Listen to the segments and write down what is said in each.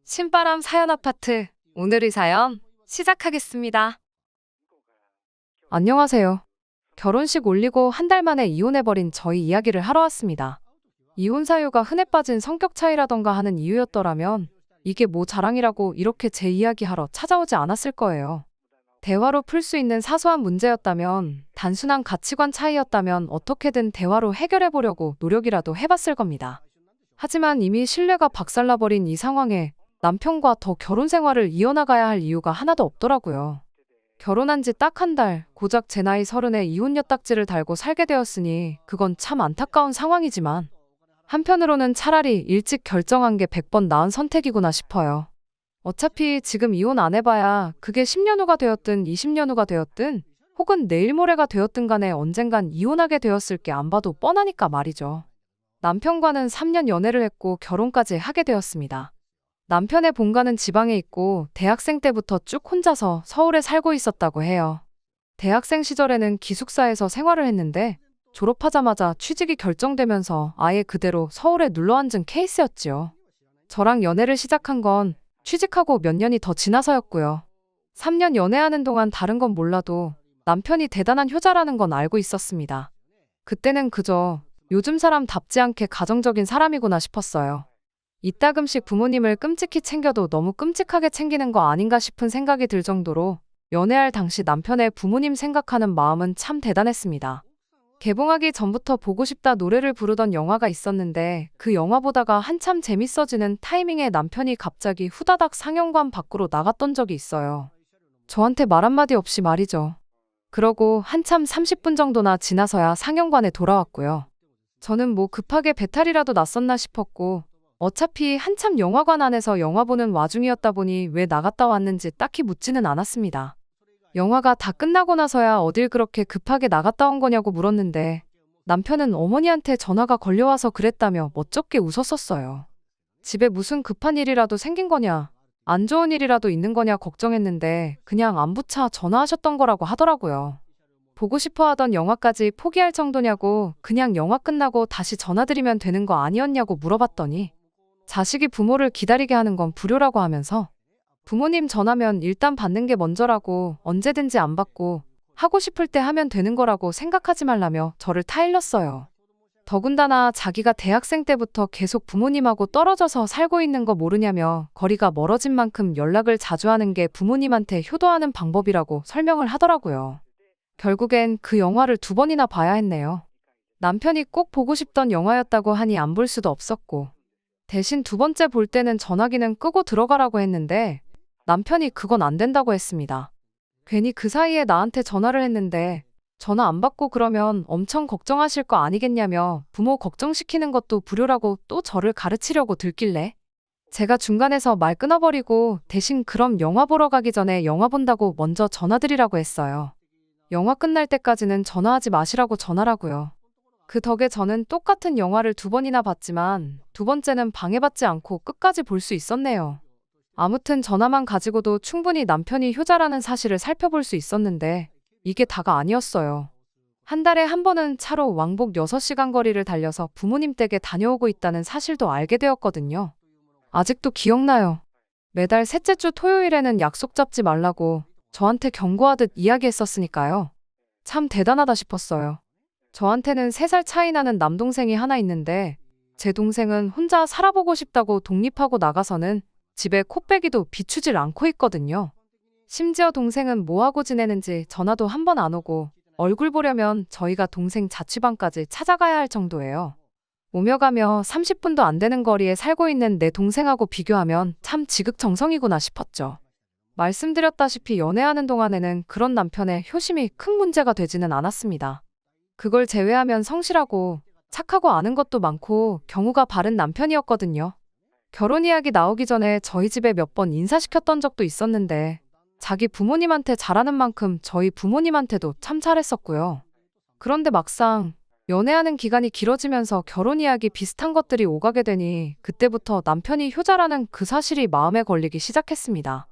신바람 사연 아파트. 오늘의 사연 시작하겠습니다. 안녕하세요. 결혼식 올리고 한 달 만에 이혼해버린 저희 이야기를 하러 왔습니다. 이혼 사유가 흔해 빠진 성격 차이라던가 하는 이유였더라면 이게 뭐 자랑이라고 이렇게 제 이야기하러 찾아오지 않았을 거예요. 대화로 풀 수 있는 사소한 문제였다면, 단순한 가치관 차이였다면 어떻게든 대화로 해결해보려고 노력이라도 해봤을 겁니다. 하지만 이미 신뢰가 박살나버린 이 상황에 남편과 더 결혼 생활을 이어나가야 할 이유가 하나도 없더라고요. 결혼한 지 딱 한 달, 고작 제 나이 30에 이혼 엿딱지를 달고 살게 되었으니 그건 참 안타까운 상황이지만, 한편으로는 차라리 일찍 결정한 게 100번 나은 선택이구나 싶어요. 어차피 지금 이혼 안 해봐야 그게 10년 후가 되었든 20년 후가 되었든 혹은 내일 모레가 되었든 간에 언젠간 이혼하게 되었을 게 안 봐도 뻔하니까 말이죠. 남편과는 3년 연애를 했고 결혼까지 하게 되었습니다. 남편의 본가는 지방에 있고 대학생 때부터 쭉 혼자서 서울에 살고 있었다고 해요. 대학생 시절에는 기숙사에서 생활을 했는데 졸업하자마자 취직이 결정되면서 아예 그대로 서울에 눌러앉은 케이스였지요. 저랑 연애를 시작한 건 취직하고 몇 년이 더 지나서였고요. 3년 연애하는 동안 다른 건 몰라도 남편이 대단한 효자라는 건 알고 있었습니다. 그때는 그저 요즘 사람답지 않게 가정적인 사람이구나 싶었어요. 이따금씩 부모님을 끔찍히 챙겨도 너무 끔찍하게 챙기는 거 아닌가 싶은 생각이 들 정도로 연애할 당시 남편의 부모님 생각하는 마음은 참 대단했습니다. 개봉하기 전부터 보고 싶다 노래를 부르던 영화가 있었는데 그 영화 보다가 한참 재밌어지는 타이밍에 남편이 갑자기 후다닥 상영관 밖으로 나갔던 적이 있어요. 저한테 말 한마디 없이 말이죠. 그러고 한참 30분 정도나 지나서야 상영관에 돌아왔고요. 저는 뭐 급하게 배탈이라도 났었나 싶었고 어차피 한참 영화관 안에서 영화 보는 와중이었다 보니 왜 나갔다 왔는지 딱히 묻지는 않았습니다. 영화가 다 끝나고 나서야 어딜 그렇게 급하게 나갔다 온 거냐고 물었는데 남편은 어머니한테 전화가 걸려와서 그랬다며 멋쩍게 웃었었어요. 집에 무슨 급한 일이라도 생긴 거냐, 안 좋은 일이라도 있는 거냐 걱정했는데 그냥 안부차 전화하셨던 거라고 하더라고요. 보고 싶어 하던 영화까지 포기할 정도냐고 그냥 영화 끝나고 다시 전화드리면 되는 거 아니었냐고 물어봤더니 자식이 부모를 기다리게 하는 건 불효라고 하면서 부모님 전화면 일단 받는 게 먼저라고 언제든지 안 받고 하고 싶을 때 하면 되는 거라고 생각하지 말라며 저를 타일렀어요. 더군다나 자기가 대학생 때부터 계속 부모님하고 떨어져서 살고 있는 거 모르냐며 거리가 멀어진 만큼 연락을 자주 하는 게 부모님한테 효도하는 방법이라고 설명을 하더라고요. 결국엔 그 영화를 2번이나 봐야 했네요. 남편이 꼭 보고 싶던 영화였다고 하니 안 볼 수도 없었고 대신 2번째 볼 때는 전화기는 끄고 들어가라고 했는데 남편이 그건 안 된다고 했습니다. 괜히 그 사이에 나한테 전화를 했는데 전화 안 받고 그러면 엄청 걱정하실 거 아니겠냐며 부모 걱정시키는 것도 불효라고 또 저를 가르치려고 들길래 제가 중간에서 말 끊어버리고 대신 그럼 영화 보러 가기 전에 영화 본다고 먼저 전화드리라고 했어요. 영화 끝날 때까지는 전화하지 마시라고 전화라고요. 그 덕에 저는 똑같은 영화를 2번이나 봤지만 2번째는 방해받지 않고 끝까지 볼 수 있었네요. 아무튼 전화만 가지고도 충분히 남편이 효자라는 사실을 살펴볼 수 있었는데 이게 다가 아니었어요. 한 달에 한 번은 차로 왕복 6시간 거리를 달려서 부모님 댁에 다녀오고 있다는 사실도 알게 되었거든요. 아직도 기억나요. 매달 셋째 주 토요일에는 약속 잡지 말라고 저한테 경고하듯 이야기했었으니까요. 참 대단하다 싶었어요. 저한테는 3살 차이 나는 남동생이 하나 있는데 제 동생은 혼자 살아보고 싶다고 독립하고 나가서는 집에 코빼기도 비추질 않고 있거든요. 심지어 동생은 뭐하고 지내는지 전화도 한 번 안 오고 얼굴 보려면 저희가 동생 자취방까지 찾아가야 할 정도예요. 오며 가며 30분도 안 되는 거리에 살고 있는 내 동생하고 비교하면 참 지극정성이구나 싶었죠. 말씀드렸다시피 연애하는 동안에는 그런 남편의 효심이 큰 문제가 되지는 않았습니다. 그걸 제외하면 성실하고 착하고 아는 것도 많고 경우가 바른 남편이었거든요. 결혼 이야기 나오기 전에 저희 집에 몇 번 인사시켰던 적도 있었는데 자기 부모님한테 잘하는 만큼 저희 부모님한테도 참 잘했었고요. 그런데 막상 연애하는 기간이 길어지면서 결혼 이야기 비슷한 것들이 오가게 되니 그때부터 남편이 효자라는 그 사실이 마음에 걸리기 시작했습니다.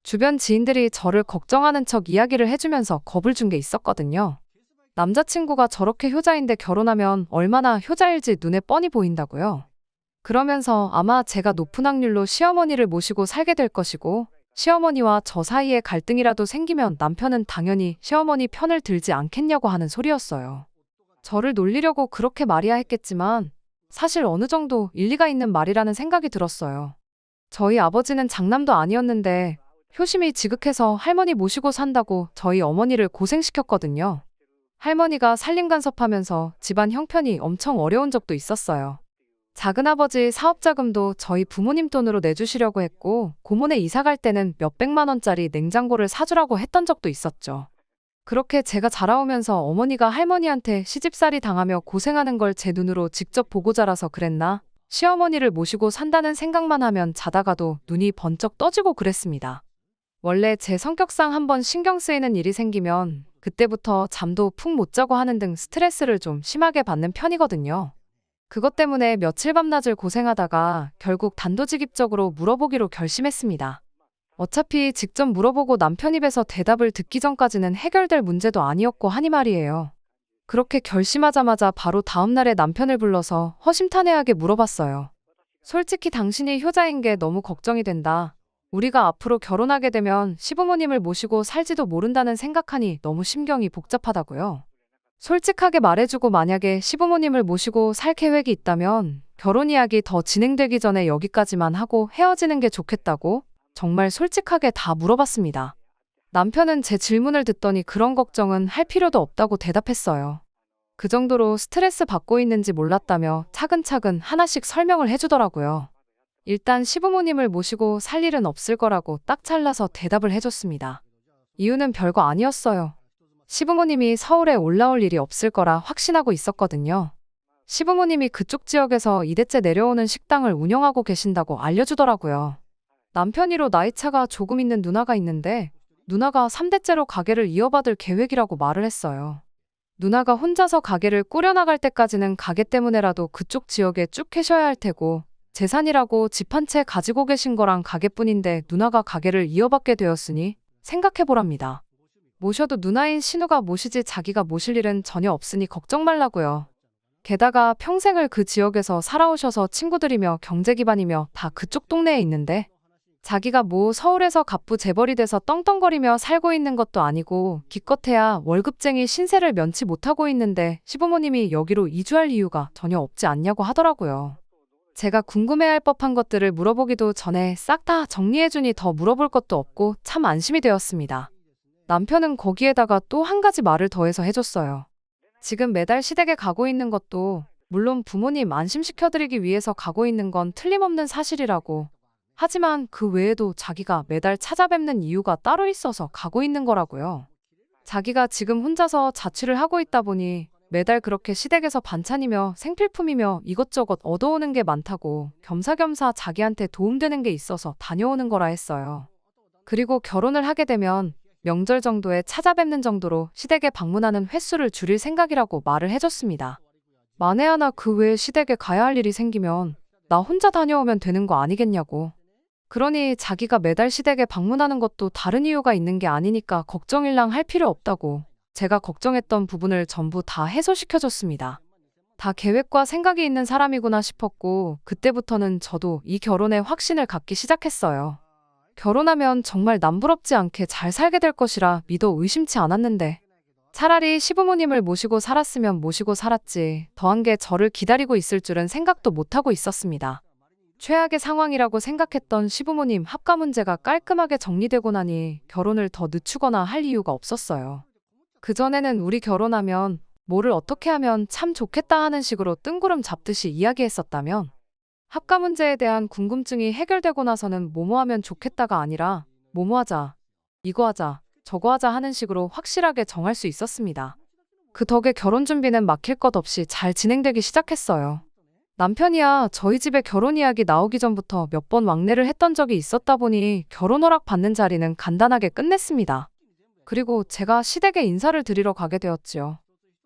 주변 지인들이 저를 걱정하는 척 이야기를 해주면서 겁을 준 게 있었거든요. 남자친구가 저렇게 효자인데 결혼하면 얼마나 효자일지 눈에 뻔히 보인다고요. 그러면서 아마 제가 높은 확률로 시어머니를 모시고 살게 될 것이고, 시어머니와 저 사이에 갈등이라도 생기면 남편은 당연히 시어머니 편을 들지 않겠냐고 하는 소리였어요. 저를 놀리려고 그렇게 말이야 했겠지만 사실 어느 정도 일리가 있는 말이라는 생각이 들었어요. 저희 아버지는 장남도 아니었는데 효심이 지극해서 할머니 모시고 산다고 저희 어머니를 고생시켰거든요. 할머니가 살림간섭하면서 집안 형편이 엄청 어려운 적도 있었어요. 작은아버지 사업자금도 저희 부모님 돈으로 내주시려고 했고, 고모네 이사 갈 때는 몇백만 원짜리 냉장고를 사주라고 했던 적도 있었죠. 그렇게 제가 자라오면서 어머니가 할머니한테 시집살이 당하며 고생하는 걸 제 눈으로 직접 보고 자라서 그랬나? 시어머니를 모시고 산다는 생각만 하면 자다가도 눈이 번쩍 떠지고 그랬습니다. 원래 제 성격상 한번 신경 쓰이는 일이 생기면 그때부터 잠도 푹 못 자고 하는 등 스트레스를 좀 심하게 받는 편이거든요. 그것 때문에 며칠 밤낮을 고생하다가 결국 단도직입적으로 물어보기로 결심했습니다. 어차피 직접 물어보고 남편 입에서 대답을 듣기 전까지는 해결될 문제도 아니었고 하니 말이에요. 그렇게 결심하자마자 바로 다음날에 남편을 불러서 허심탄회하게 물어봤어요. 솔직히 당신이 효자인 게 너무 걱정이 된다. 우리가 앞으로 결혼하게 되면 시부모님을 모시고 살지도 모른다는 생각하니 너무 심경이 복잡하다고요. 솔직하게 말해주고 만약에 시부모님을 모시고 살 계획이 있다면 결혼 이야기 더 진행되기 전에 여기까지만 하고 헤어지는 게 좋겠다고 정말 솔직하게 다 물어봤습니다. 남편은 제 질문을 듣더니 그런 걱정은 할 필요도 없다고 대답했어요. 그 정도로 스트레스 받고 있는지 몰랐다며 차근차근 하나씩 설명을 해주더라고요. 일단 시부모님을 모시고 살 일은 없을 거라고 딱 잘라서 대답을 해줬습니다. 이유는 별거 아니었어요. 시부모님이 서울에 올라올 일이 없을 거라 확신하고 있었거든요. 시부모님이 그쪽 지역에서 2대째 내려오는 식당을 운영하고 계신다고 알려주더라고요. 남편이로 나이차가 조금 있는 누나가 있는데 누나가 3대째로 가게를 이어받을 계획이라고 말을 했어요. 누나가 혼자서 가게를 꾸려나갈 때까지는 가게 때문에라도 그쪽 지역에 쭉 계셔야 할 테고 재산이라고 집 한 채 가지고 계신 거랑 가게뿐인데 누나가 가게를 이어받게 되었으니 생각해보랍니다. 모셔도 누나인 신우가 모시지 자기가 모실 일은 전혀 없으니 걱정 말라고요. 게다가 평생을 그 지역에서 살아오셔서 친구들이며 경제 기반이며 다 그쪽 동네에 있는데 자기가 뭐 서울에서 갑부 재벌이 돼서 떵떵거리며 살고 있는 것도 아니고 기껏해야 월급쟁이 신세를 면치 못하고 있는데 시부모님이 여기로 이주할 이유가 전혀 없지 않냐고 하더라고요. 제가 궁금해할 법한 것들을 물어보기도 전에 싹 다 정리해주니 더 물어볼 것도 없고 참 안심이 되었습니다. 남편은 거기에다가 또 한 가지 말을 더해서 해줬어요. 지금 매달 시댁에 가고 있는 것도 물론 부모님 안심시켜드리기 위해서 가고 있는 건 틀림없는 사실이라고. 하지만 그 외에도 자기가 매달 찾아뵙는 이유가 따로 있어서 가고 있는 거라고요. 자기가 지금 혼자서 자취를 하고 있다 보니 매달 그렇게 시댁에서 반찬이며 생필품이며 이것저것 얻어오는 게 많다고 겸사겸사 자기한테 도움되는 게 있어서 다녀오는 거라 했어요. 그리고 결혼을 하게 되면 명절 정도에 찾아뵙는 정도로 시댁에 방문하는 횟수를 줄일 생각이라고 말을 해줬습니다. 만에 하나 그 외에 시댁에 가야 할 일이 생기면 나 혼자 다녀오면 되는 거 아니겠냐고. 그러니 자기가 매달 시댁에 방문하는 것도 다른 이유가 있는 게 아니니까 걱정일랑 할 필요 없다고 제가 걱정했던 부분을 전부 다 해소시켜줬습니다. 다 계획과 생각이 있는 사람이구나 싶었고 그때부터는 저도 이 결혼에 확신을 갖기 시작했어요. 결혼하면 정말 남부럽지 않게 잘 살게 될 것이라 믿어 의심치 않았는데 차라리 시부모님을 모시고 살았으면 모시고 살았지 더한 게 저를 기다리고 있을 줄은 생각도 못하고 있었습니다. 최악의 상황이라고 생각했던 시부모님 합가 문제가 깔끔하게 정리되고 나니 결혼을 더 늦추거나 할 이유가 없었어요. 그전에는 우리 결혼하면 뭐를 어떻게 하면 참 좋겠다 하는 식으로 뜬구름 잡듯이 이야기했었다면 합가 문제에 대한 궁금증이 해결되고 나서는 뭐뭐 하면 좋겠다가 아니라 뭐뭐 하자, 이거 하자, 저거 하자 하는 식으로 확실하게 정할 수 있었습니다. 그 덕에 결혼 준비는 막힐 것 없이 잘 진행되기 시작했어요. 남편이야 저희 집에 결혼 이야기 나오기 전부터 몇 번 왕래를 했던 적이 있었다 보니 결혼 허락 받는 자리는 간단하게 끝냈습니다. 그리고 제가 시댁에 인사를 드리러 가게 되었지요.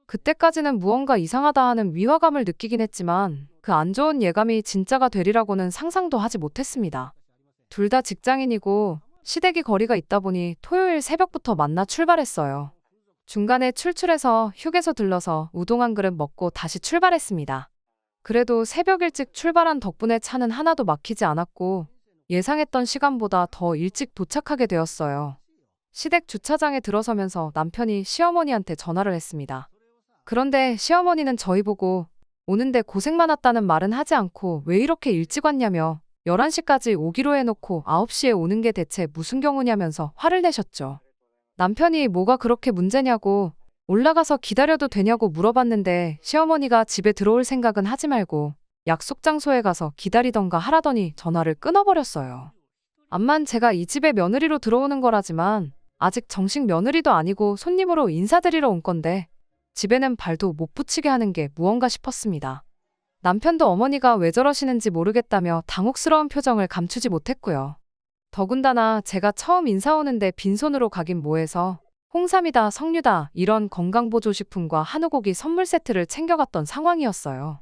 그때까지는 무언가 이상하다 하는 위화감을 느끼긴 했지만 그 안 좋은 예감이 진짜가 되리라고는 상상도 하지 못했습니다. 둘 다 직장인이고 시댁이 거리가 있다 보니 토요일 새벽부터 만나 출발했어요. 중간에 출출해서 휴게소 들러서 우동 한 그릇 먹고 다시 출발했습니다. 그래도 새벽 일찍 출발한 덕분에 차는 하나도 막히지 않았고 예상했던 시간보다 더 일찍 도착하게 되었어요. 시댁 주차장에 들어서면서 남편이 시어머니한테 전화를 했습니다. 그런데 시어머니는 저희 보고 오는데 고생 많았다는 말은 하지 않고 왜 이렇게 일찍 왔냐며 11시까지 오기로 해놓고 9시에 오는 게 대체 무슨 경우냐면서 화를 내셨죠. 남편이 뭐가 그렇게 문제냐고 올라가서 기다려도 되냐고 물어봤는데 시어머니가 집에 들어올 생각은 하지 말고 약속 장소에 가서 기다리던가 하라더니 전화를 끊어버렸어요. 암만 제가 이 집에 며느리로 들어오는 거라지만 아직 정식 며느리도 아니고 손님으로 인사드리러 온 건데 집에는 발도 못 붙이게 하는 게 무언가 싶었습니다. 남편도 어머니가 왜 저러시는지 모르겠다며 당혹스러운 표정을 감추지 못했고요. 더군다나 제가 처음 인사 오는데 빈손으로 가긴 뭐해서 홍삼이다 석류다 이런 건강보조식품과 한우고기 선물 세트를 챙겨갔던 상황이었어요.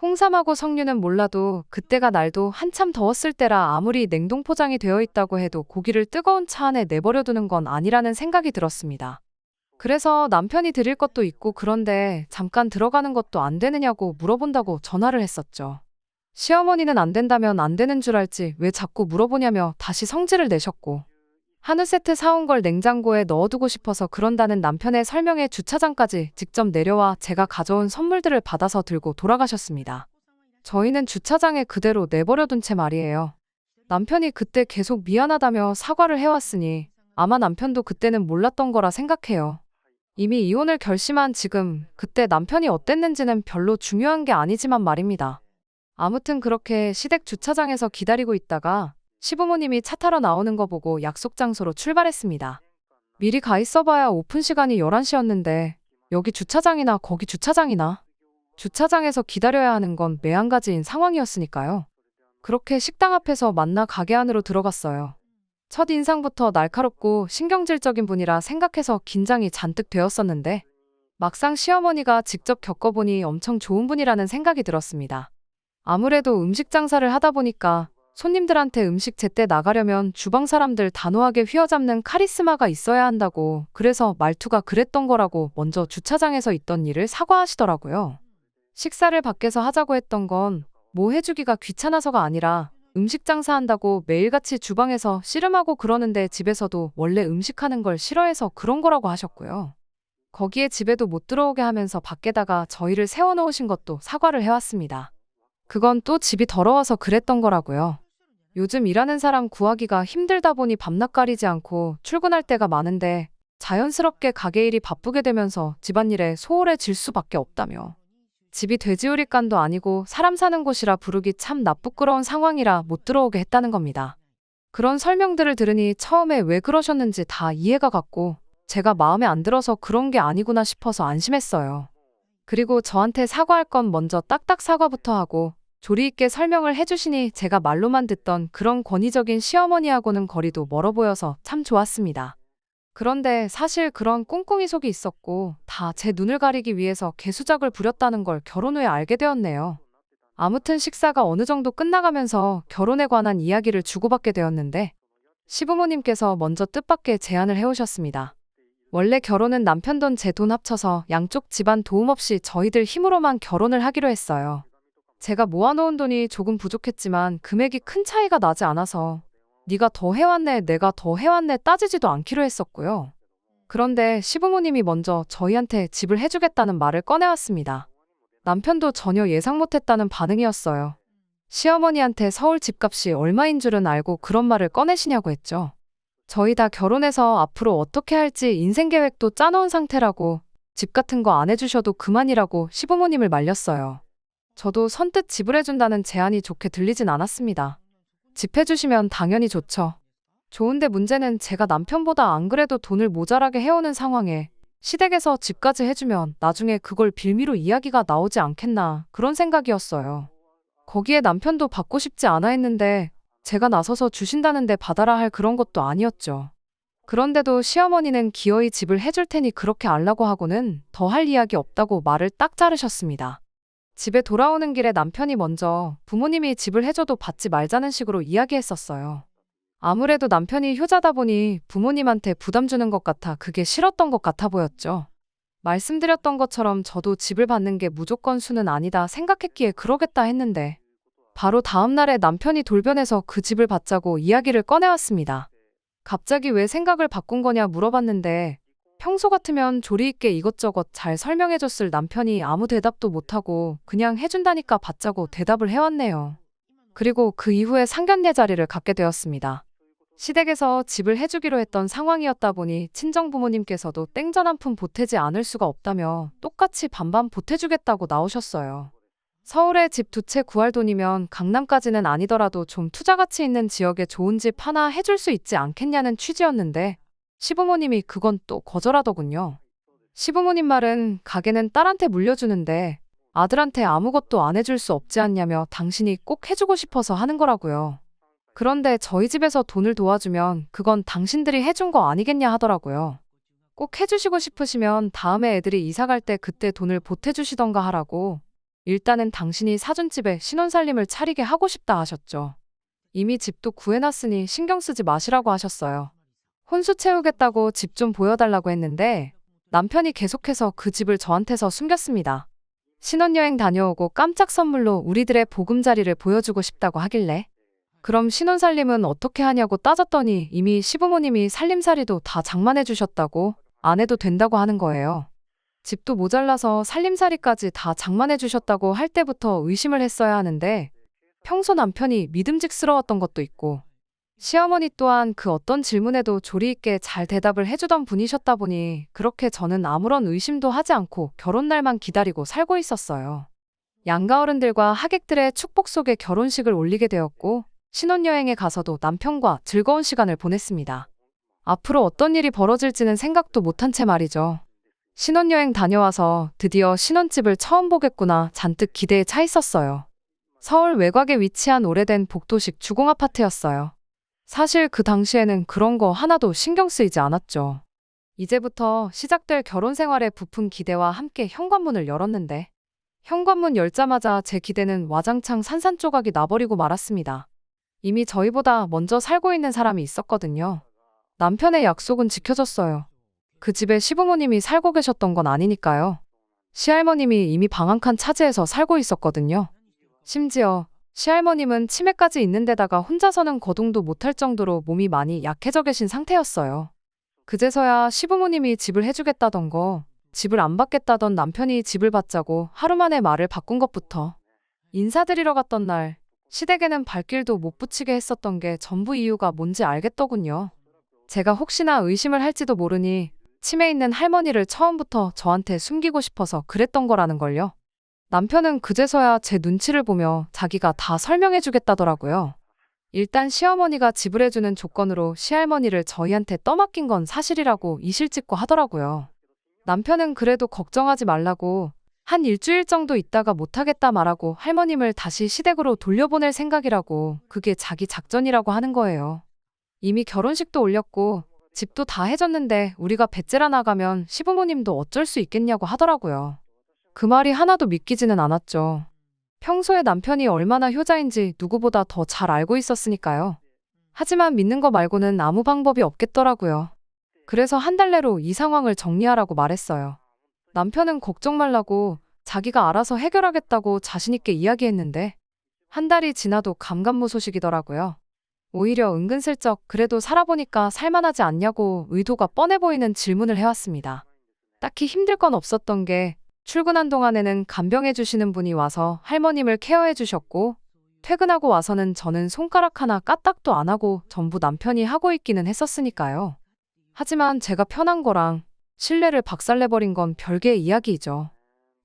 홍삼하고 석류는 몰라도 그때가 날도 한참 더웠을 때라 아무리 냉동 포장이 되어 있다고 해도 고기를 뜨거운 차 안에 내버려두는 건 아니라는 생각이 들었습니다. 그래서 남편이 드릴 것도 있고 그런데 잠깐 들어가는 것도 안 되느냐고 물어본다고 전화를 했었죠. 시어머니는 안 된다면 안 되는 줄 알지 왜 자꾸 물어보냐며 다시 성질을 내셨고 한우 세트 사온 걸 냉장고에 넣어두고 싶어서 그런다는 남편의 설명에 주차장까지 직접 내려와 제가 가져온 선물들을 받아서 들고 돌아가셨습니다. 저희는 주차장에 그대로 내버려둔 채 말이에요. 남편이 그때 계속 미안하다며 사과를 해왔으니 아마 남편도 그때는 몰랐던 거라 생각해요. 이미 이혼을 결심한 지금 그때 남편이 어땠는지는 별로 중요한 게 아니지만 말입니다. 아무튼 그렇게 시댁 주차장에서 기다리고 있다가 시부모님이 차 타러 나오는 거 보고 약속 장소로 출발했습니다. 미리 가 있어봐야 오픈 시간이 11시였는데 여기 주차장이나 거기 주차장이나 주차장에서 기다려야 하는 건 매한가지인 상황이었으니까요. 그렇게 식당 앞에서 만나 가게 안으로 들어갔어요. 첫 인상부터 날카롭고 신경질적인 분이라 생각해서 긴장이 잔뜩 되었었는데 막상 시어머니가 직접 겪어보니 엄청 좋은 분이라는 생각이 들었습니다. 아무래도 음식 장사를 하다 보니까 손님들한테 음식 제때 나가려면 주방 사람들 단호하게 휘어잡는 카리스마가 있어야 한다고 그래서 말투가 그랬던 거라고 먼저 주차장에서 있던 일을 사과하시더라고요. 식사를 밖에서 하자고 했던 건 뭐 해주기가 귀찮아서가 아니라 음식 장사한다고 매일같이 주방에서 씨름하고 그러는데 집에서도 원래 음식하는 걸 싫어해서 그런 거라고 하셨고요. 거기에 집에도 못 들어오게 하면서 밖에다가 저희를 세워놓으신 것도 사과를 해왔습니다. 그건 또 집이 더러워서 그랬던 거라고요. 요즘 일하는 사람 구하기가 힘들다 보니 밤낮 가리지 않고 출근할 때가 많은데 자연스럽게 가게 일이 바쁘게 되면서 집안일에 소홀해질 수밖에 없다며. 집이 돼지우리간도 아니고 사람 사는 곳이라 부르기 참 나쁘끄러운 상황이라 못 들어오게 했다는 겁니다. 그런 설명들을 들으니 처음에 왜 그러셨는지 다 이해가 갔고 제가 마음에 안 들어서 그런 게 아니구나 싶어서 안심했어요. 그리고 저한테 사과할 건 먼저 딱딱 사과부터 하고 조리 있게 설명을 해주시니 제가 말로만 듣던 그런 권위적인 시어머니하고는 거리도 멀어 보여서 참 좋았습니다. 그런데 사실 그런 꿍꿍이 속이 있었고 다 제 눈을 가리기 위해서 개수작을 부렸다는 걸 결혼 후에 알게 되었네요. 아무튼 식사가 어느 정도 끝나가면서 결혼에 관한 이야기를 주고받게 되었는데 시부모님께서 먼저 뜻밖의 제안을 해오셨습니다. 원래 결혼은 남편 돈 제 돈 합쳐서 양쪽 집안 도움 없이 저희들 힘으로만 결혼을 하기로 했어요. 제가 모아놓은 돈이 조금 부족했지만 금액이 큰 차이가 나지 않아서 네가 더 해왔네 내가 더 해왔네 따지지도 않기로 했었고요. 그런데 시부모님이 먼저 저희한테 집을 해주겠다는 말을 꺼내왔습니다. 남편도 전혀 예상 못했다는 반응이었어요. 시어머니한테 서울 집값이 얼마인 줄은 알고 그런 말을 꺼내시냐고 했죠. 저희 다 결혼해서 앞으로 어떻게 할지 인생 계획도 짜놓은 상태라고 집 같은 거 안 해주셔도 그만이라고 시부모님을 말렸어요. 저도 선뜻 집을 해준다는 제안이 좋게 들리진 않았습니다. 집 해주시면 당연히 좋죠. 좋은데 문제는 제가 남편보다 안 그래도 돈을 모자라게 해오는 상황에 시댁에서 집까지 해주면 나중에 그걸 빌미로 이야기가 나오지 않겠나 그런 생각이었어요. 거기에 남편도 받고 싶지 않아 했는데 제가 나서서 주신다는데 받아라 할 그런 것도 아니었죠. 그런데도 시어머니는 기어이 집을 해줄 테니 그렇게 알라고 하고는 더 할 이야기 없다고 말을 딱 자르셨습니다. 집에 돌아오는 길에 남편이 먼저 부모님이 집을 해줘도 받지 말자는 식으로 이야기했었어요. 아무래도 남편이 효자다 보니 부모님한테 부담 주는 것 같아 그게 싫었던 것 같아 보였죠. 말씀드렸던 것처럼 저도 집을 받는 게 무조건 수는 아니다 생각했기에 그러겠다 했는데 바로 다음 날에 남편이 돌변해서 그 집을 받자고 이야기를 꺼내왔습니다. 갑자기 왜 생각을 바꾼 거냐 물어봤는데 평소 같으면 조리 있게 이것저것 잘 설명해줬을 남편이 아무 대답도 못하고 그냥 해준다니까 받자고 대답을 해왔네요. 그리고 그 이후에 상견례 자리를 갖게 되었습니다. 시댁에서 집을 해주기로 했던 상황이었다 보니 친정부모님께서도 땡전 한 푼 보태지 않을 수가 없다며 똑같이 반반 보태주겠다고 나오셨어요. 서울에 집 2채 구할 돈이면 강남까지는 아니더라도 좀 투자 가치 있는 지역에 좋은 집 하나 해줄 수 있지 않겠냐는 취지였는데 시부모님이 그건 또 거절하더군요. 시부모님 말은 가게는 딸한테 물려주는데 아들한테 아무것도 안 해줄 수 없지 않냐며 당신이 꼭 해주고 싶어서 하는 거라고요. 그런데 저희 집에서 돈을 도와주면 그건 당신들이 해준 거 아니겠냐 하더라고요. 꼭 해주시고 싶으시면 다음에 애들이 이사 갈 때 그때 돈을 보태주시던가 하라고 일단은 당신이 사준 집에 신혼살림을 차리게 하고 싶다 하셨죠. 이미 집도 구해놨으니 신경 쓰지 마시라고 하셨어요. 혼수 채우겠다고 집 좀 보여달라고 했는데 남편이 계속해서 그 집을 저한테서 숨겼습니다. 신혼여행 다녀오고 깜짝 선물로 우리들의 보금자리를 보여주고 싶다고 하길래 그럼 신혼살림은 어떻게 하냐고 따졌더니 이미 시부모님이 살림살이도 다 장만해 주셨다고 안 해도 된다고 하는 거예요. 집도 모자라서 살림살이까지 다 장만해 주셨다고 할 때부터 의심을 했어야 하는데 평소 남편이 믿음직스러웠던 것도 있고 시어머니 또한 그 어떤 질문에도 조리 있게 잘 대답을 해주던 분이셨다 보니 그렇게 저는 아무런 의심도 하지 않고 결혼날만 기다리고 살고 있었어요. 양가 어른들과 하객들의 축복 속에 결혼식을 올리게 되었고 신혼여행에 가서도 남편과 즐거운 시간을 보냈습니다. 앞으로 어떤 일이 벌어질지는 생각도 못한 채 말이죠. 신혼여행 다녀와서 드디어 신혼집을 처음 보겠구나 잔뜩 기대에 차 있었어요. 서울 외곽에 위치한 오래된 복도식 주공아파트였어요. 사실 그 당시에는 그런 거 하나도 신경 쓰이지 않았죠. 이제부터 시작될 결혼 생활에 부푼 기대와 함께 현관문을 열었는데 현관문 열자마자 제 기대는 와장창 산산조각이 나버리고 말았습니다. 이미 저희보다 먼저 살고 있는 사람이 있었거든요. 남편의 약속은 지켜졌어요. 그 집에 시부모님이 살고 계셨던 건 아니니까요. 시할머님이 이미 방 한 칸 차지해서 살고 있었거든요. 심지어 시할머님은 치매까지 있는 데다가 혼자서는 거동도 못할 정도로 몸이 많이 약해져 계신 상태였어요. 그제서야 시부모님이 집을 해주겠다던 거, 집을 안 받겠다던 남편이 집을 받자고 하루 만에 말을 바꾼 것부터 인사드리러 갔던 날 시댁에는 발길도 못 붙이게 했었던 게 전부 이유가 뭔지 알겠더군요. 제가 혹시나 의심을 할지도 모르니 치매 있는 할머니를 처음부터 저한테 숨기고 싶어서 그랬던 거라는 걸요. 남편은 그제서야 제 눈치를 보며 자기가 다 설명해 주겠다더라고요. 일단 시어머니가 집을 해주는 조건으로 시할머니를 저희한테 떠맡긴 건 사실이라고 이실직고 하더라고요. 남편은 그래도 걱정하지 말라고 한 일주일 정도 있다가 못하겠다 말하고 할머님을 다시 시댁으로 돌려보낼 생각이라고 그게 자기 작전이라고 하는 거예요. 이미 결혼식도 올렸고 집도 다 해줬는데 우리가 배째라 나가면 시부모님도 어쩔 수 있겠냐고 하더라고요. 그 말이 하나도 믿기지는 않았죠. 평소에 남편이 얼마나 효자인지 누구보다 더 잘 알고 있었으니까요. 하지만 믿는 거 말고는 아무 방법이 없겠더라고요. 그래서 한 달 내로 이 상황을 정리하라고 말했어요. 남편은 걱정 말라고 자기가 알아서 해결하겠다고 자신있게 이야기했는데 한 달이 지나도 감감무소식이더라고요. 오히려 은근슬쩍 그래도 살아보니까 살만하지 않냐고 의도가 뻔해 보이는 질문을 해왔습니다. 딱히 힘들 건 없었던 게 출근한 동안에는 간병해 주시는 분이 와서 할머님을 케어해 주셨고 퇴근하고 와서는 저는 손가락 하나 까딱도 안 하고 전부 남편이 하고 있기는 했었으니까요. 하지만 제가 편한 거랑 신뢰를 박살내버린 건 별개의 이야기이죠.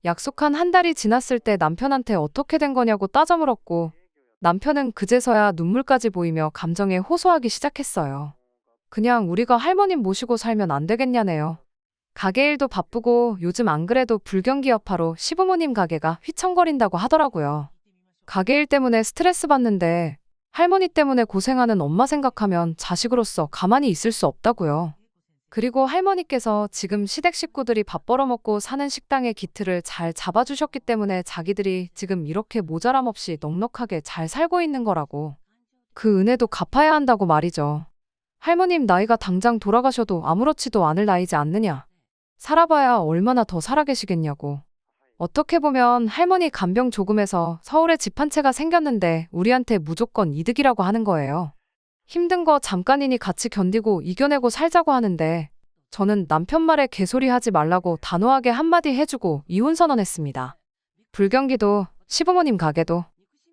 약속한 한 달이 지났을 때 남편한테 어떻게 된 거냐고 따져 물었고 남편은 그제서야 눈물까지 보이며 감정에 호소하기 시작했어요. 그냥 우리가 할머님 모시고 살면 안 되겠냐네요. 가게 일도 바쁘고 요즘 안 그래도 불경기 여파로 시부모님 가게가 휘청거린다고 하더라고요. 가게 일 때문에 스트레스 받는데 할머니 때문에 고생하는 엄마 생각하면 자식으로서 가만히 있을 수 없다고요. 그리고 할머니께서 지금 시댁 식구들이 밥 벌어먹고 사는 식당의 기틀을 잘 잡아주셨기 때문에 자기들이 지금 이렇게 모자람 없이 넉넉하게 잘 살고 있는 거라고. 그 은혜도 갚아야 한다고 말이죠. 할머님 나이가 당장 돌아가셔도 아무렇지도 않을 나이지 않느냐. 살아봐야 얼마나 더 살아계시겠냐고. 어떻게 보면 할머니 간병 조금해서 서울에 집 한 채가 생겼는데 우리한테 무조건 이득이라고 하는 거예요. 힘든 거 잠깐이니 같이 견디고 이겨내고 살자고 하는데 저는 남편 말에 개소리 하지 말라고 단호하게 한마디 해주고 이혼 선언했습니다. 불경기도, 시부모님 가게도,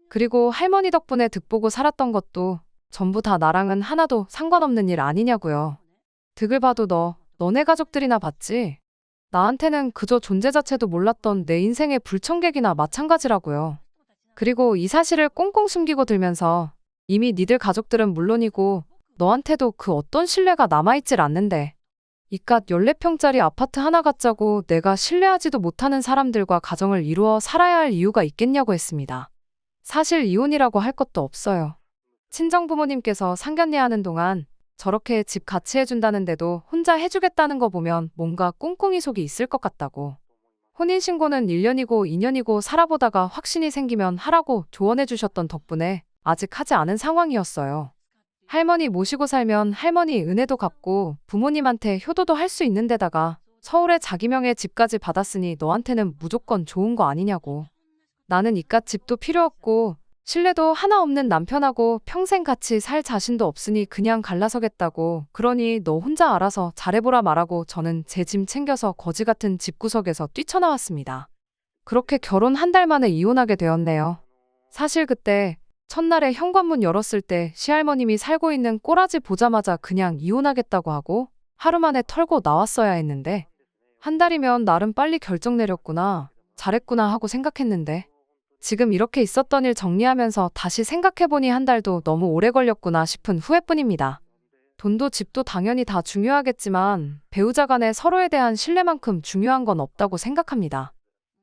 그리고 할머니 덕분에 득보고 살았던 것도 전부 다 나랑은 하나도 상관없는 일 아니냐고요. 득을 봐도 너네 가족들이나 봤지? 나한테는 그저 존재 자체도 몰랐던 내 인생의 불청객이나 마찬가지라고요. 그리고 이 사실을 꽁꽁 숨기고 들면서 이미 니들 가족들은 물론이고 너한테도 그 어떤 신뢰가 남아있질 않는데 이깟 14평짜리 아파트 하나 갖자고 내가 신뢰하지도 못하는 사람들과 가정을 이루어 살아야 할 이유가 있겠냐고 했습니다. 사실 이혼이라고 할 것도 없어요. 친정부모님께서 상견례하는 동안 저렇게 집 같이 해준다는데도 혼자 해주겠다는 거 보면 뭔가 꿍꿍이 속이 있을 것 같다고. 혼인신고는 1년이고 2년이고 살아보다가 확신이 생기면 하라고 조언해 주셨던 덕분에 아직 하지 않은 상황이었어요. 할머니 모시고 살면 할머니 은혜도 갚고 부모님한테 효도도 할 수 있는 데다가 서울에 자기 명의 집까지 받았으니 너한테는 무조건 좋은 거 아니냐고. 나는 이깟 집도 필요 없고 신뢰도 하나 없는 남편하고 평생 같이 살 자신도 없으니 그냥 갈라서겠다고. 그러니 너 혼자 알아서 잘해보라 말하고 저는 제 짐 챙겨서 거지 같은 집구석에서 뛰쳐나왔습니다. 그렇게 결혼 한 달 만에 이혼하게 되었네요. 사실 그때 첫날에 현관문 열었을 때 시할머님이 살고 있는 꼬라지 보자마자 그냥 이혼하겠다고 하고 하루 만에 털고 나왔어야 했는데 한 달이면 나름 빨리 결정 내렸구나, 잘했구나 하고 생각했는데 지금 이렇게 있었던 일 정리하면서 다시 생각해보니 한 달도 너무 오래 걸렸구나 싶은 후회뿐입니다. 돈도 집도 당연히 다 중요하겠지만 배우자 간에 서로에 대한 신뢰만큼 중요한 건 없다고 생각합니다.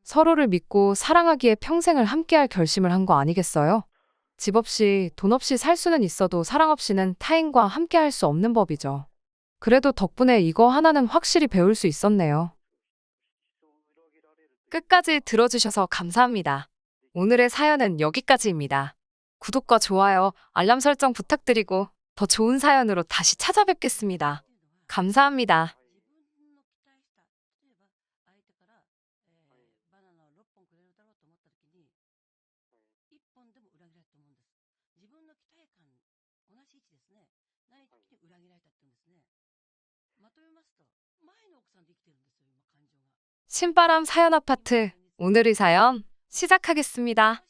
서로를 믿고 사랑하기에 평생을 함께할 결심을 한 거 아니겠어요? 집 없이 돈 없이 살 수는 있어도 사랑 없이는 타인과 함께할 수 없는 법이죠. 그래도 덕분에 이거 하나는 확실히 배울 수 있었네요. 끝까지 들어주셔서 감사합니다. 오늘의 사연은 여기까지입니다. 구독과 좋아요, 알람 설정 부탁드리고 더 좋은 사연으로 다시 찾아뵙겠습니다. 감사합니다. 신바람 사연 아파트, 오늘의 사연 시작하겠습니다.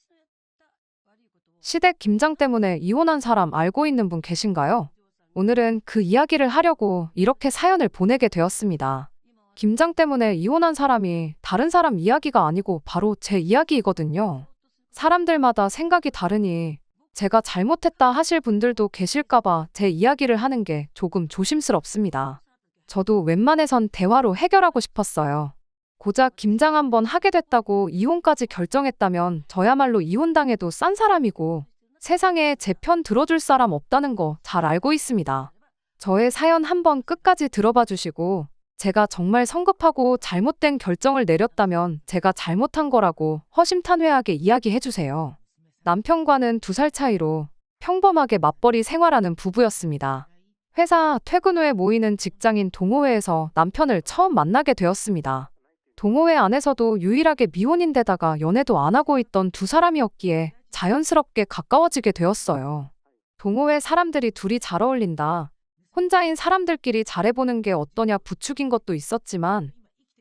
시댁 김장 때문에 이혼한 사람 알고 있는 분 계신가요? 오늘은 그 이야기를 하려고 이렇게 사연을 보내게 되었습니다. 김장 때문에 이혼한 사람이 다른 사람 이야기가 아니고 바로 제 이야기이거든요. 사람들마다 생각이 다르니 제가 잘못했다 하실 분들도 계실까봐 제 이야기를 하는 게 조금 조심스럽습니다. 저도 웬만해선 대화로 해결하고 싶었어요. 고작 김장 한번 하게 됐다고 이혼까지 결정했다면 저야말로 이혼당해도 싼 사람이고 세상에 제 편 들어줄 사람 없다는 거 잘 알고 있습니다. 저의 사연 한번 끝까지 들어봐 주시고 제가 정말 성급하고 잘못된 결정을 내렸다면 제가 잘못한 거라고 허심탄회하게 이야기해 주세요. 남편과는 2살 차이로 평범하게 맞벌이 생활하는 부부였습니다. 회사 퇴근 후에 모이는 직장인 동호회에서 남편을 처음 만나게 되었습니다. 동호회 안에서도 유일하게 미혼인데다가 연애도 안 하고 있던 2사람이었기에 자연스럽게 가까워지게 되었어요. 동호회 사람들이 둘이 잘 어울린다, 혼자인 사람들끼리 잘해보는 게 어떠냐 부추긴 것도 있었지만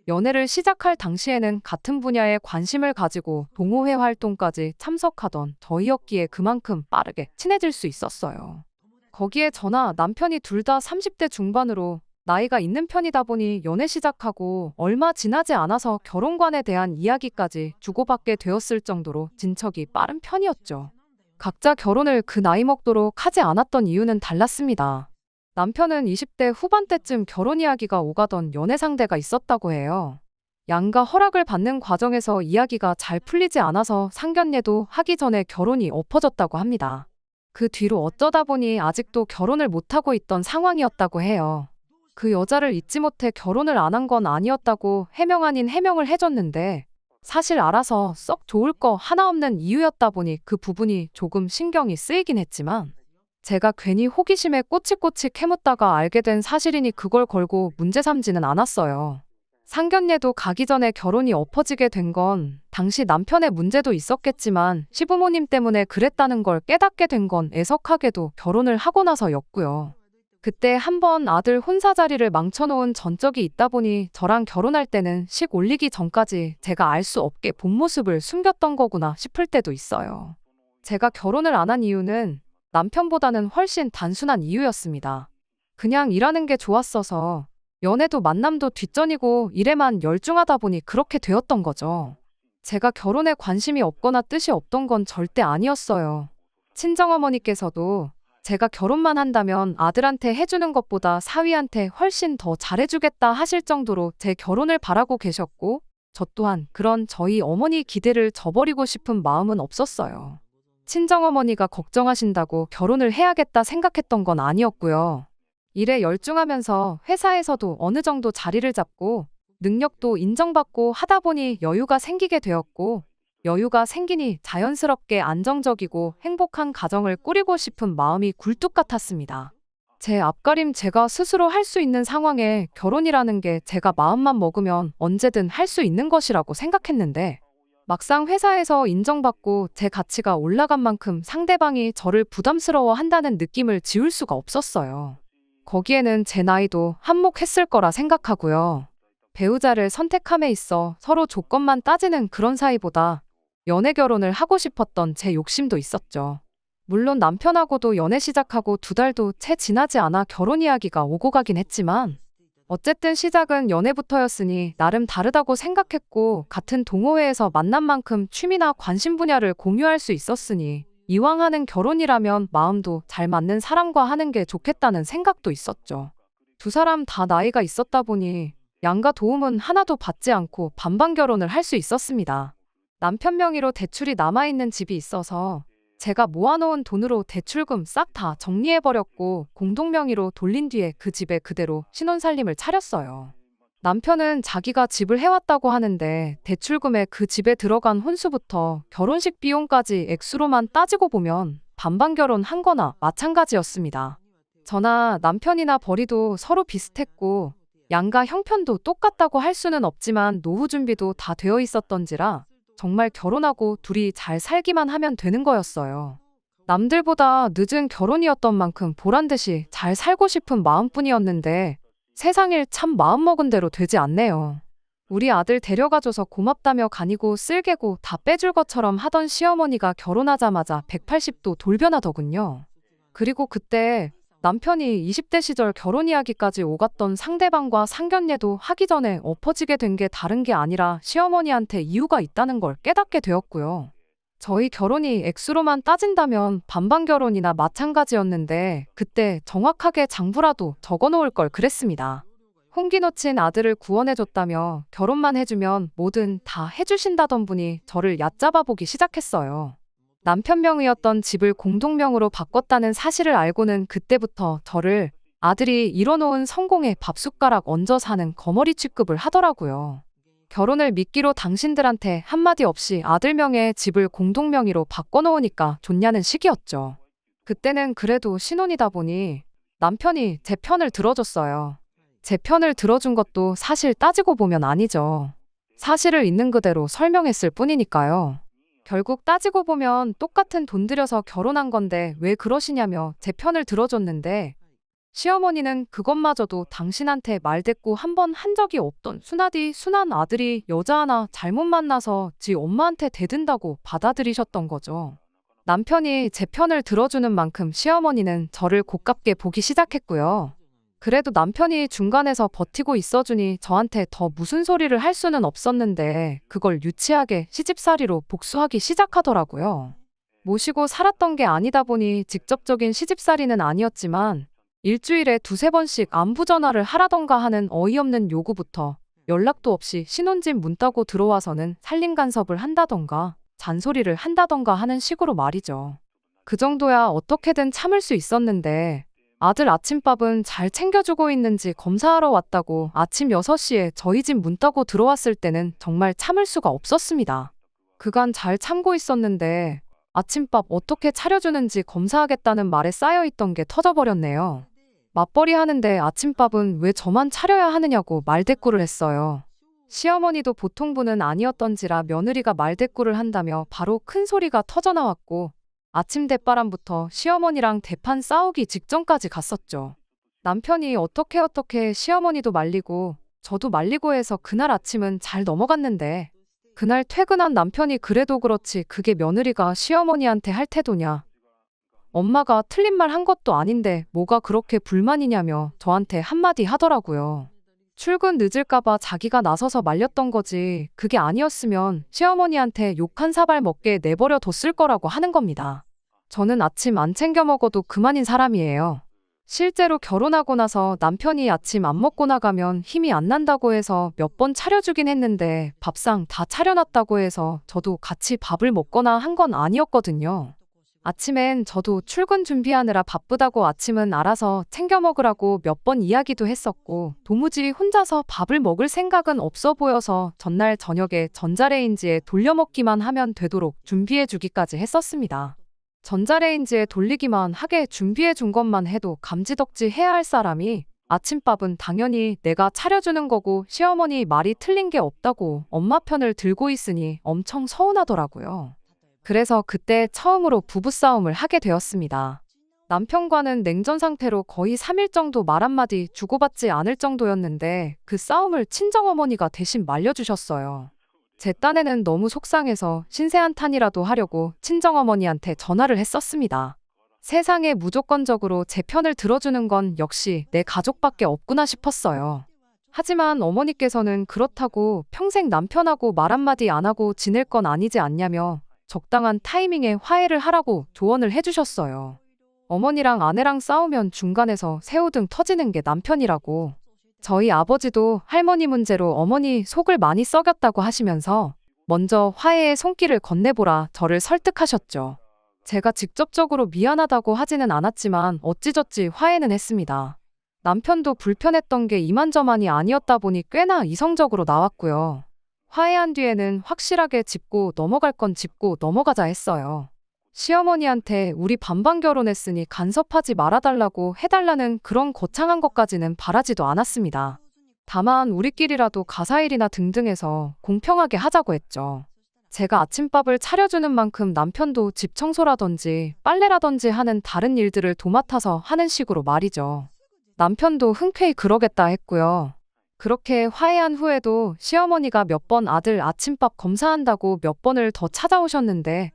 연애를 시작할 당시에는 같은 분야에 관심을 가지고 동호회 활동까지 참석하던 저희였기에 그만큼 빠르게 친해질 수 있었어요. 거기에 저나 남편이 둘 다 30대 중반으로 나이가 있는 편이다 보니 연애 시작하고 얼마 지나지 않아서 결혼관에 대한 이야기까지 주고받게 되었을 정도로 진척이 빠른 편이었죠. 각자 결혼을 그 나이 먹도록 하지 않았던 이유는 달랐습니다. 남편은 20대 후반때쯤 결혼 이야기가 오가던 연애 상대가 있었다고 해요. 양가 허락을 받는 과정에서 이야기가 잘 풀리지 않아서 상견례도 하기 전에 결혼이 엎어졌다고 합니다. 그 뒤로 어쩌다 보니 아직도 결혼을 못하고 있던 상황이었다고 해요. 그 여자를 잊지 못해 결혼을 안 한 건 아니었다고 해명 아닌 해명을 해줬는데 사실 알아서 썩 좋을 거 하나 없는 이유였다 보니 그 부분이 조금 신경이 쓰이긴 했지만 제가 괜히 호기심에 꼬치꼬치 캐묻다가 알게 된 사실이니 그걸 걸고 문제 삼지는 않았어요. 상견례도 가기 전에 결혼이 엎어지게 된 건 당시 남편의 문제도 있었겠지만 시부모님 때문에 그랬다는 걸 깨닫게 된 건 애석하게도 결혼을 하고 나서였고요. 그때 한번 아들 혼사 자리를 망쳐놓은 전적이 있다 보니 저랑 결혼할 때는 식 올리기 전까지 제가 알 수 없게 본 모습을 숨겼던 거구나 싶을 때도 있어요. 제가 결혼을 안 한 이유는 남편보다는 훨씬 단순한 이유였습니다. 그냥 일하는 게 좋았어서 연애도 만남도 뒷전이고 일에만 열중하다 보니 그렇게 되었던 거죠. 제가 결혼에 관심이 없거나 뜻이 없던 건 절대 아니었어요. 친정어머니께서도 제가 결혼만 한다면 아들한테 해주는 것보다 사위한테 훨씬 더 잘해주겠다 하실 정도로 제 결혼을 바라고 계셨고, 저 또한 그런 저희 어머니 기대를 저버리고 싶은 마음은 없었어요. 친정어머니가 걱정하신다고 결혼을 해야겠다 생각했던 건 아니었고요. 일에 열중하면서 회사에서도 어느 정도 자리를 잡고 능력도 인정받고 하다 보니 여유가 생기게 되었고, 여유가 생기니 자연스럽게 안정적이고 행복한 가정을 꾸리고 싶은 마음이 굴뚝 같았습니다. 제 앞가림 제가 스스로 할 수 있는 상황에 결혼이라는 게 제가 마음만 먹으면 언제든 할 수 있는 것이라고 생각했는데, 막상 회사에서 인정받고 제 가치가 올라간 만큼 상대방이 저를 부담스러워 한다는 느낌을 지울 수가 없었어요. 거기에는 제 나이도 한몫했을 거라 생각하고요. 배우자를 선택함에 있어 서로 조건만 따지는 그런 사이보다 연애 결혼을 하고 싶었던 제 욕심도 있었죠. 물론 남편하고도 연애 시작하고 2달도 채 지나지 않아 결혼 이야기가 오고 가긴 했지만, 어쨌든 시작은 연애부터였으니 나름 다르다고 생각했고, 같은 동호회에서 만난 만큼 취미나 관심 분야를 공유할 수 있었으니 이왕 하는 결혼이라면 마음도 잘 맞는 사람과 하는 게 좋겠다는 생각도 있었죠. 2사람 다 나이가 있었다 보니 양가 도움은 하나도 받지 않고 반반 결혼을 할 수 있었습니다. 남편 명의로 대출이 남아있는 집이 있어서 제가 모아놓은 돈으로 대출금 싹 다 정리해버렸고 공동 명의로 돌린 뒤에 그 집에 그대로 신혼살림을 차렸어요. 남편은 자기가 집을 해왔다고 하는데 대출금에 그 집에 들어간 혼수부터 결혼식 비용까지 액수로만 따지고 보면 반반 결혼한 거나 마찬가지였습니다. 저나 남편이나 벌이도 서로 비슷했고 양가 형편도 똑같다고 할 수는 없지만 노후 준비도 다 되어 있었던지라 정말 결혼하고 둘이 잘 살기만 하면 되는 거였어요. 남들보다 늦은 결혼이었던 만큼 보란듯이 잘 살고 싶은 마음뿐이었는데 세상일 참 마음먹은 대로 되지 않네요. 우리 아들 데려가줘서 고맙다며 간이고 쓸개고 다 빼줄 것처럼 하던 시어머니가 결혼하자마자 180도 돌변하더군요. 그리고 그때 남편이 20대 시절 결혼 이야기까지 오갔던 상대방과 상견례도 하기 전에 엎어지게 된 게 다른 게 아니라 시어머니한테 이유가 있다는 걸 깨닫게 되었고요. 저희 결혼이 액수로만 따진다면 반반 결혼이나 마찬가지였는데 그때 정확하게 장부라도 적어놓을 걸 그랬습니다. 홍기 놓친 아들을 구원해줬다며 결혼만 해주면 뭐든 다 해주신다던 분이 저를 얕잡아 보기 시작했어요. 남편 명의였던 집을 공동명으로 바꿨다는 사실을 알고는 그때부터 저를 아들이 이뤄놓은 성공에 밥숟가락 얹어 사는 거머리 취급을 하더라고요. 결혼을 미끼로 당신들한테 한마디 없이 아들 명의의 집을 공동명의로 바꿔놓으니까 좋냐는 식이었죠. 그때는 그래도 신혼이다 보니 남편이 제 편을 들어줬어요. 제 편을 들어준 것도 사실 따지고 보면 아니죠. 사실을 있는 그대로 설명했을 뿐이니까요. 결국 따지고 보면 똑같은 돈 들여서 결혼한 건데 왜 그러시냐며 제 편을 들어줬는데, 시어머니는 그것마저도 당신한테 말대꾸 한 번 한 적이 없던 순하디 순한 아들이 여자 하나 잘못 만나서 지 엄마한테 대든다고 받아들이셨던 거죠. 남편이 제 편을 들어주는 만큼 시어머니는 저를 고깝게 보기 시작했고요. 그래도 남편이 중간에서 버티고 있어주니 저한테 더 무슨 소리를 할 수는 없었는데 그걸 유치하게 시집살이로 복수하기 시작하더라고요. 모시고 살았던 게 아니다 보니 직접적인 시집살이는 아니었지만 일주일에 2~3번씩 안부 전화를 하라던가 하는 어이없는 요구부터 연락도 없이 신혼집 문 따고 들어와서는 살림 간섭을 한다던가 잔소리를 한다던가 하는 식으로 말이죠. 그 정도야 어떻게든 참을 수 있었는데 아들 아침밥은 잘 챙겨주고 있는지 검사하러 왔다고 아침 6시에 저희 집 문 따고 들어왔을 때는 정말 참을 수가 없었습니다. 그간 잘 참고 있었는데 아침밥 어떻게 차려주는지 검사하겠다는 말에 쌓여있던 게 터져버렸네요. 맞벌이 하는데 아침밥은 왜 저만 차려야 하느냐고 말대꾸를 했어요. 시어머니도 보통 분은 아니었던지라 며느리가 말대꾸를 한다며 바로 큰 소리가 터져나왔고 아침 대바람부터 시어머니랑 대판 싸우기 직전까지 갔었죠. 남편이 어떻게 시어머니도 말리고 저도 말리고 해서 그날 아침은 잘 넘어갔는데 그날 퇴근한 남편이 그래도 그렇지 그게 며느리가 시어머니한테 할 태도냐. 엄마가 틀린 말 한 것도 아닌데 뭐가 그렇게 불만이냐며 저한테 한마디 하더라고요. 출근 늦을까봐 자기가 나서서 말렸던 거지 그게 아니었으면 시어머니한테 욕 한 사발 먹게 내버려 뒀을 거라고 하는 겁니다. 저는 아침 안 챙겨 먹어도 그만인 사람이에요. 실제로 결혼하고 나서 남편이 아침 안 먹고 나가면 힘이 안 난다고 해서 몇 번 차려주긴 했는데 밥상 다 차려놨다고 해서 저도 같이 밥을 먹거나 한 건 아니었거든요. 아침엔 저도 출근 준비하느라 바쁘다고 아침은 알아서 챙겨 먹으라고 몇 번 이야기도 했었고 도무지 혼자서 밥을 먹을 생각은 없어 보여서 전날 저녁에 전자레인지에 돌려먹기만 하면 되도록 준비해주기까지 했었습니다. 전자레인지에 돌리기만 하게 준비해 준 것만 해도 감지덕지 해야 할 사람이 아침밥은 당연히 내가 차려주는 거고 시어머니 말이 틀린 게 없다고 엄마 편을 들고 있으니 엄청 서운하더라고요. 그래서 그때 처음으로 부부싸움을 하게 되었습니다. 남편과는 냉전 상태로 거의 3일 정도 말 한마디 주고받지 않을 정도였는데 그 싸움을 친정어머니가 대신 말려주셨어요. 제 딴에는 너무 속상해서 신세한탄이라도 하려고 친정어머니한테 전화를 했었습니다. 세상에 무조건적으로 제 편을 들어주는 건 역시 내 가족밖에 없구나 싶었어요. 하지만 어머니께서는 그렇다고 평생 남편하고 말 한마디 안 하고 지낼 건 아니지 않냐며 적당한 타이밍에 화해를 하라고 조언을 해주셨어요. 어머니랑 아내랑 싸우면 중간에서 새우등 터지는 게 남편이라고. 저희 아버지도 할머니 문제로 어머니 속을 많이 썩였다고 하시면서 먼저 화해의 손길을 건네보라 저를 설득하셨죠. 제가 직접적으로 미안하다고 하지는 않았지만 어찌저찌 화해는 했습니다. 남편도 불편했던 게 이만저만이 아니었다 보니 꽤나 이성적으로 나왔고요. 화해한 뒤에는 확실하게 짚고 넘어갈 건 짚고 넘어가자 했어요. 시어머니한테 우리 반반 결혼했으니 간섭하지 말아달라고 해달라는 그런 거창한 것까지는 바라지도 않았습니다. 다만 우리끼리라도 가사일이나 등등해서 공평하게 하자고 했죠. 제가 아침밥을 차려주는 만큼 남편도 집 청소라든지 빨래라든지 하는 다른 일들을 도맡아서 하는 식으로 말이죠. 남편도 흔쾌히 그러겠다 했고요. 그렇게 화해한 후에도 시어머니가 몇 번 아들 아침밥 검사한다고 몇 번을 더 찾아오셨는데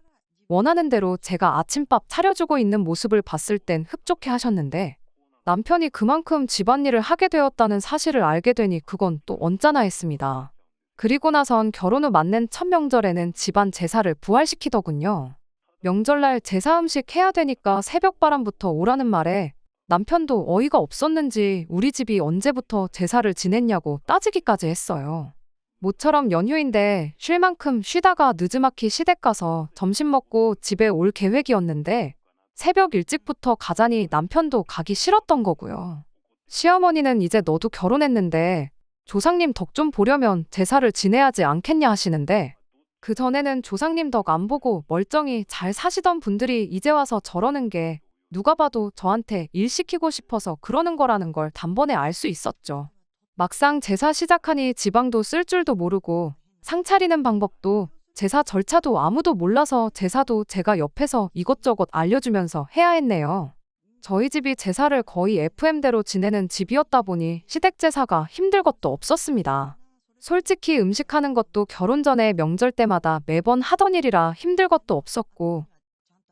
원하는 대로 제가 아침밥 차려주고 있는 모습을 봤을 땐 흡족해 하셨는데 남편이 그만큼 집안일을 하게 되었다는 사실을 알게 되니 그건 또 언짢아 했습니다. 그리고 나선 결혼 후 맞는 첫 명절에는 집안 제사를 부활시키더군요. 명절날 제사 음식 해야 되니까 새벽바람부터 오라는 말에 남편도 어이가 없었는지 우리 집이 언제부터 제사를 지냈냐고 따지기까지 했어요. 모처럼 연휴인데 쉴 만큼 쉬다가 느즈막히 시댁 가서 점심 먹고 집에 올 계획이었는데 새벽 일찍부터 가자니 남편도 가기 싫었던 거고요. 시어머니는 이제 너도 결혼했는데 조상님 덕 좀 보려면 제사를 지내야지 않겠냐 하시는데 그전에는 조상님 덕 안 보고 멀쩡히 잘 사시던 분들이 이제 와서 저러는 게 누가 봐도 저한테 일 시키고 싶어서 그러는 거라는 걸 단번에 알 수 있었죠. 막상 제사 시작하니 지방도 쓸 줄도 모르고 상 차리는 방법도 제사 절차도 아무도 몰라서 제사도 제가 옆에서 이것저것 알려주면서 해야 했네요. 저희 집이 제사를 거의 FM대로 지내는 집이었다 보니 시댁 제사가 힘들 것도 없었습니다. 솔직히 음식하는 것도 결혼 전에 명절 때마다 매번 하던 일이라 힘들 것도 없었고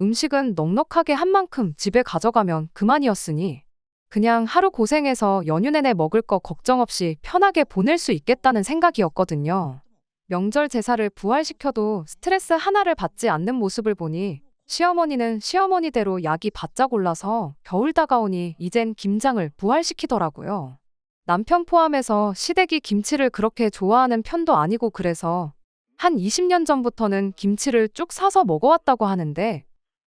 음식은 넉넉하게 한 만큼 집에 가져가면 그만이었으니 그냥 하루 고생해서 연휴 내내 먹을 거 걱정 없이 편하게 보낼 수 있겠다는 생각이었거든요. 명절 제사를 부활시켜도 스트레스 하나를 받지 않는 모습을 보니 시어머니는 시어머니대로 약이 바짝 올라서 겨울 다가오니 이젠 김장을 부활시키더라고요. 남편 포함해서 시댁이 김치를 그렇게 좋아하는 편도 아니고 그래서 한 20년 전부터는 김치를 쭉 사서 먹어왔다고 하는데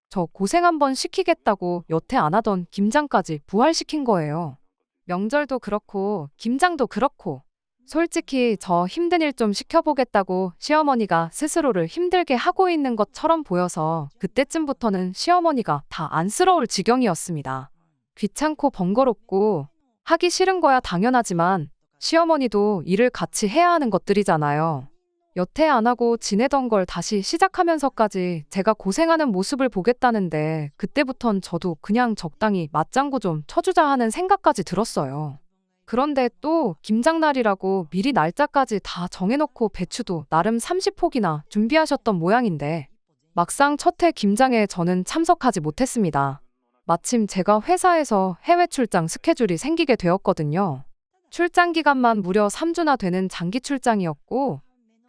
저 고생 한번 시키겠다고 여태 안 하던 김장까지 부활시킨 거예요. 명절도 그렇고 김장도 그렇고 솔직히 저 힘든 일 좀 시켜보겠다고 시어머니가 스스로를 힘들게 하고 있는 것처럼 보여서 그때쯤부터는 시어머니가 다 안쓰러울 지경이었습니다. 귀찮고 번거롭고 하기 싫은 거야 당연하지만 시어머니도 일을 같이 해야 하는 것들이잖아요. 여태 안 하고 지내던 걸 다시 시작하면서까지 제가 고생하는 모습을 보겠다는데 그때부턴 저도 그냥 적당히 맞장구 좀 쳐주자 하는 생각까지 들었어요. 그런데 또 김장날이라고 미리 날짜까지 다 정해놓고 배추도 나름 30포기나 준비하셨던 모양인데 막상 첫 해 김장에 저는 참석하지 못했습니다. 마침 제가 회사에서 해외 출장 스케줄이 생기게 되었거든요. 출장 기간만 무려 3주나 되는 장기 출장이었고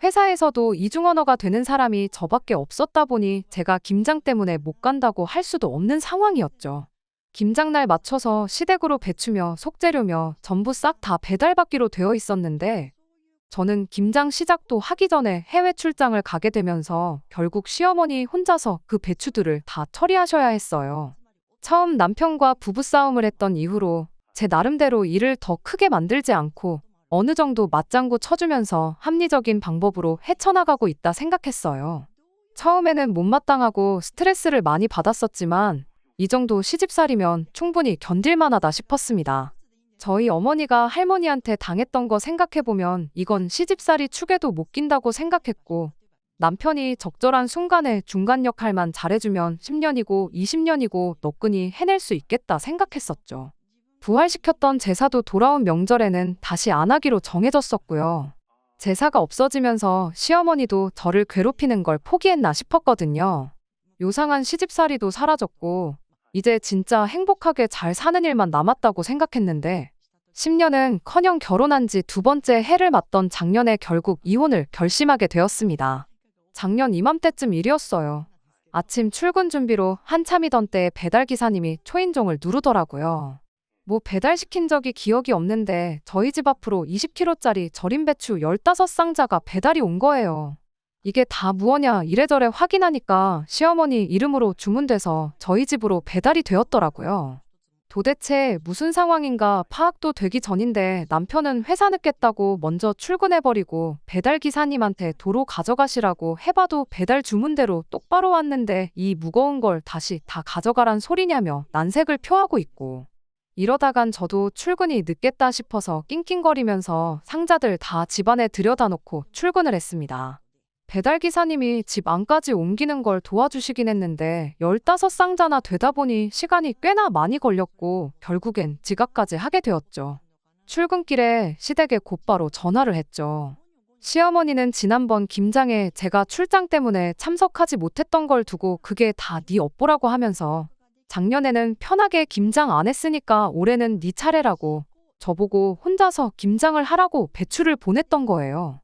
회사에서도 이중 언어가 되는 사람이 저밖에 없었다 보니 제가 김장 때문에 못 간다고 할 수도 없는 상황이었죠. 김장날 맞춰서 시댁으로 배추며 속재료며 전부 싹 다 배달받기로 되어 있었는데 저는 김장 시작도 하기 전에 해외 출장을 가게 되면서 결국 시어머니 혼자서 그 배추들을 다 처리하셔야 했어요. 처음 남편과 부부싸움을 했던 이후로 제 나름대로 일을 더 크게 만들지 않고 어느 정도 맞장구 쳐주면서 합리적인 방법으로 헤쳐나가고 있다 생각했어요. 처음에는 못마땅하고 스트레스를 많이 받았었지만 이 정도 시집살이면 충분히 견딜만하다 싶었습니다. 저희 어머니가 할머니한테 당했던 거 생각해보면 이건 시집살이 축에도 못 낀다고 생각했고 남편이 적절한 순간에 중간 역할만 잘해주면 10년이고 20년이고 너끈히 해낼 수 있겠다 생각했었죠. 부활시켰던 제사도 돌아온 명절에는 다시 안 하기로 정해졌었고요. 제사가 없어지면서 시어머니도 저를 괴롭히는 걸 포기했나 싶었거든요. 요상한 시집살이도 사라졌고 이제 진짜 행복하게 잘 사는 일만 남았다고 생각했는데 10년은커녕 결혼한 지 2번째 해를 맞던 작년에 결국 이혼을 결심하게 되었습니다. 작년 이맘때쯤 일이었어요. 아침 출근 준비로 한참이던 때에 배달기사님이 초인종을 누르더라고요. 뭐 배달시킨 적이 기억이 없는데 저희 집 앞으로 20kg짜리 절임 배추 15상자가 배달이 온 거예요. 이게 다 무엇냐 이래저래 확인하니까 시어머니 이름으로 주문돼서 저희 집으로 배달이 되었더라고요. 도대체 무슨 상황인가 파악도 되기 전인데 남편은 회사 늦겠다고 먼저 출근해버리고 배달기사님한테 도로 가져가시라고 해봐도 배달 주문대로 똑바로 왔는데 이 무거운 걸 다시 다 가져가란 소리냐며 난색을 표하고 있고 이러다간 저도 출근이 늦겠다 싶어서 낑낑거리면서 상자들 다 집안에 들여다놓고 출근을 했습니다. 배달기사님이 집 안까지 옮기는 걸 도와주시긴 했는데 15상자나 되다 보니 시간이 꽤나 많이 걸렸고 결국엔 지각까지 하게 되었죠. 출근길에 시댁에 곧바로 전화를 했죠. 시어머니는 지난번 김장에 제가 출장 때문에 참석하지 못했던 걸 두고 그게 다 네 업보라고 하면서 작년에는 편하게 김장 안 했으니까 올해는 네 차례라고 저보고 혼자서 김장을 하라고 배추를 보냈던 거예요.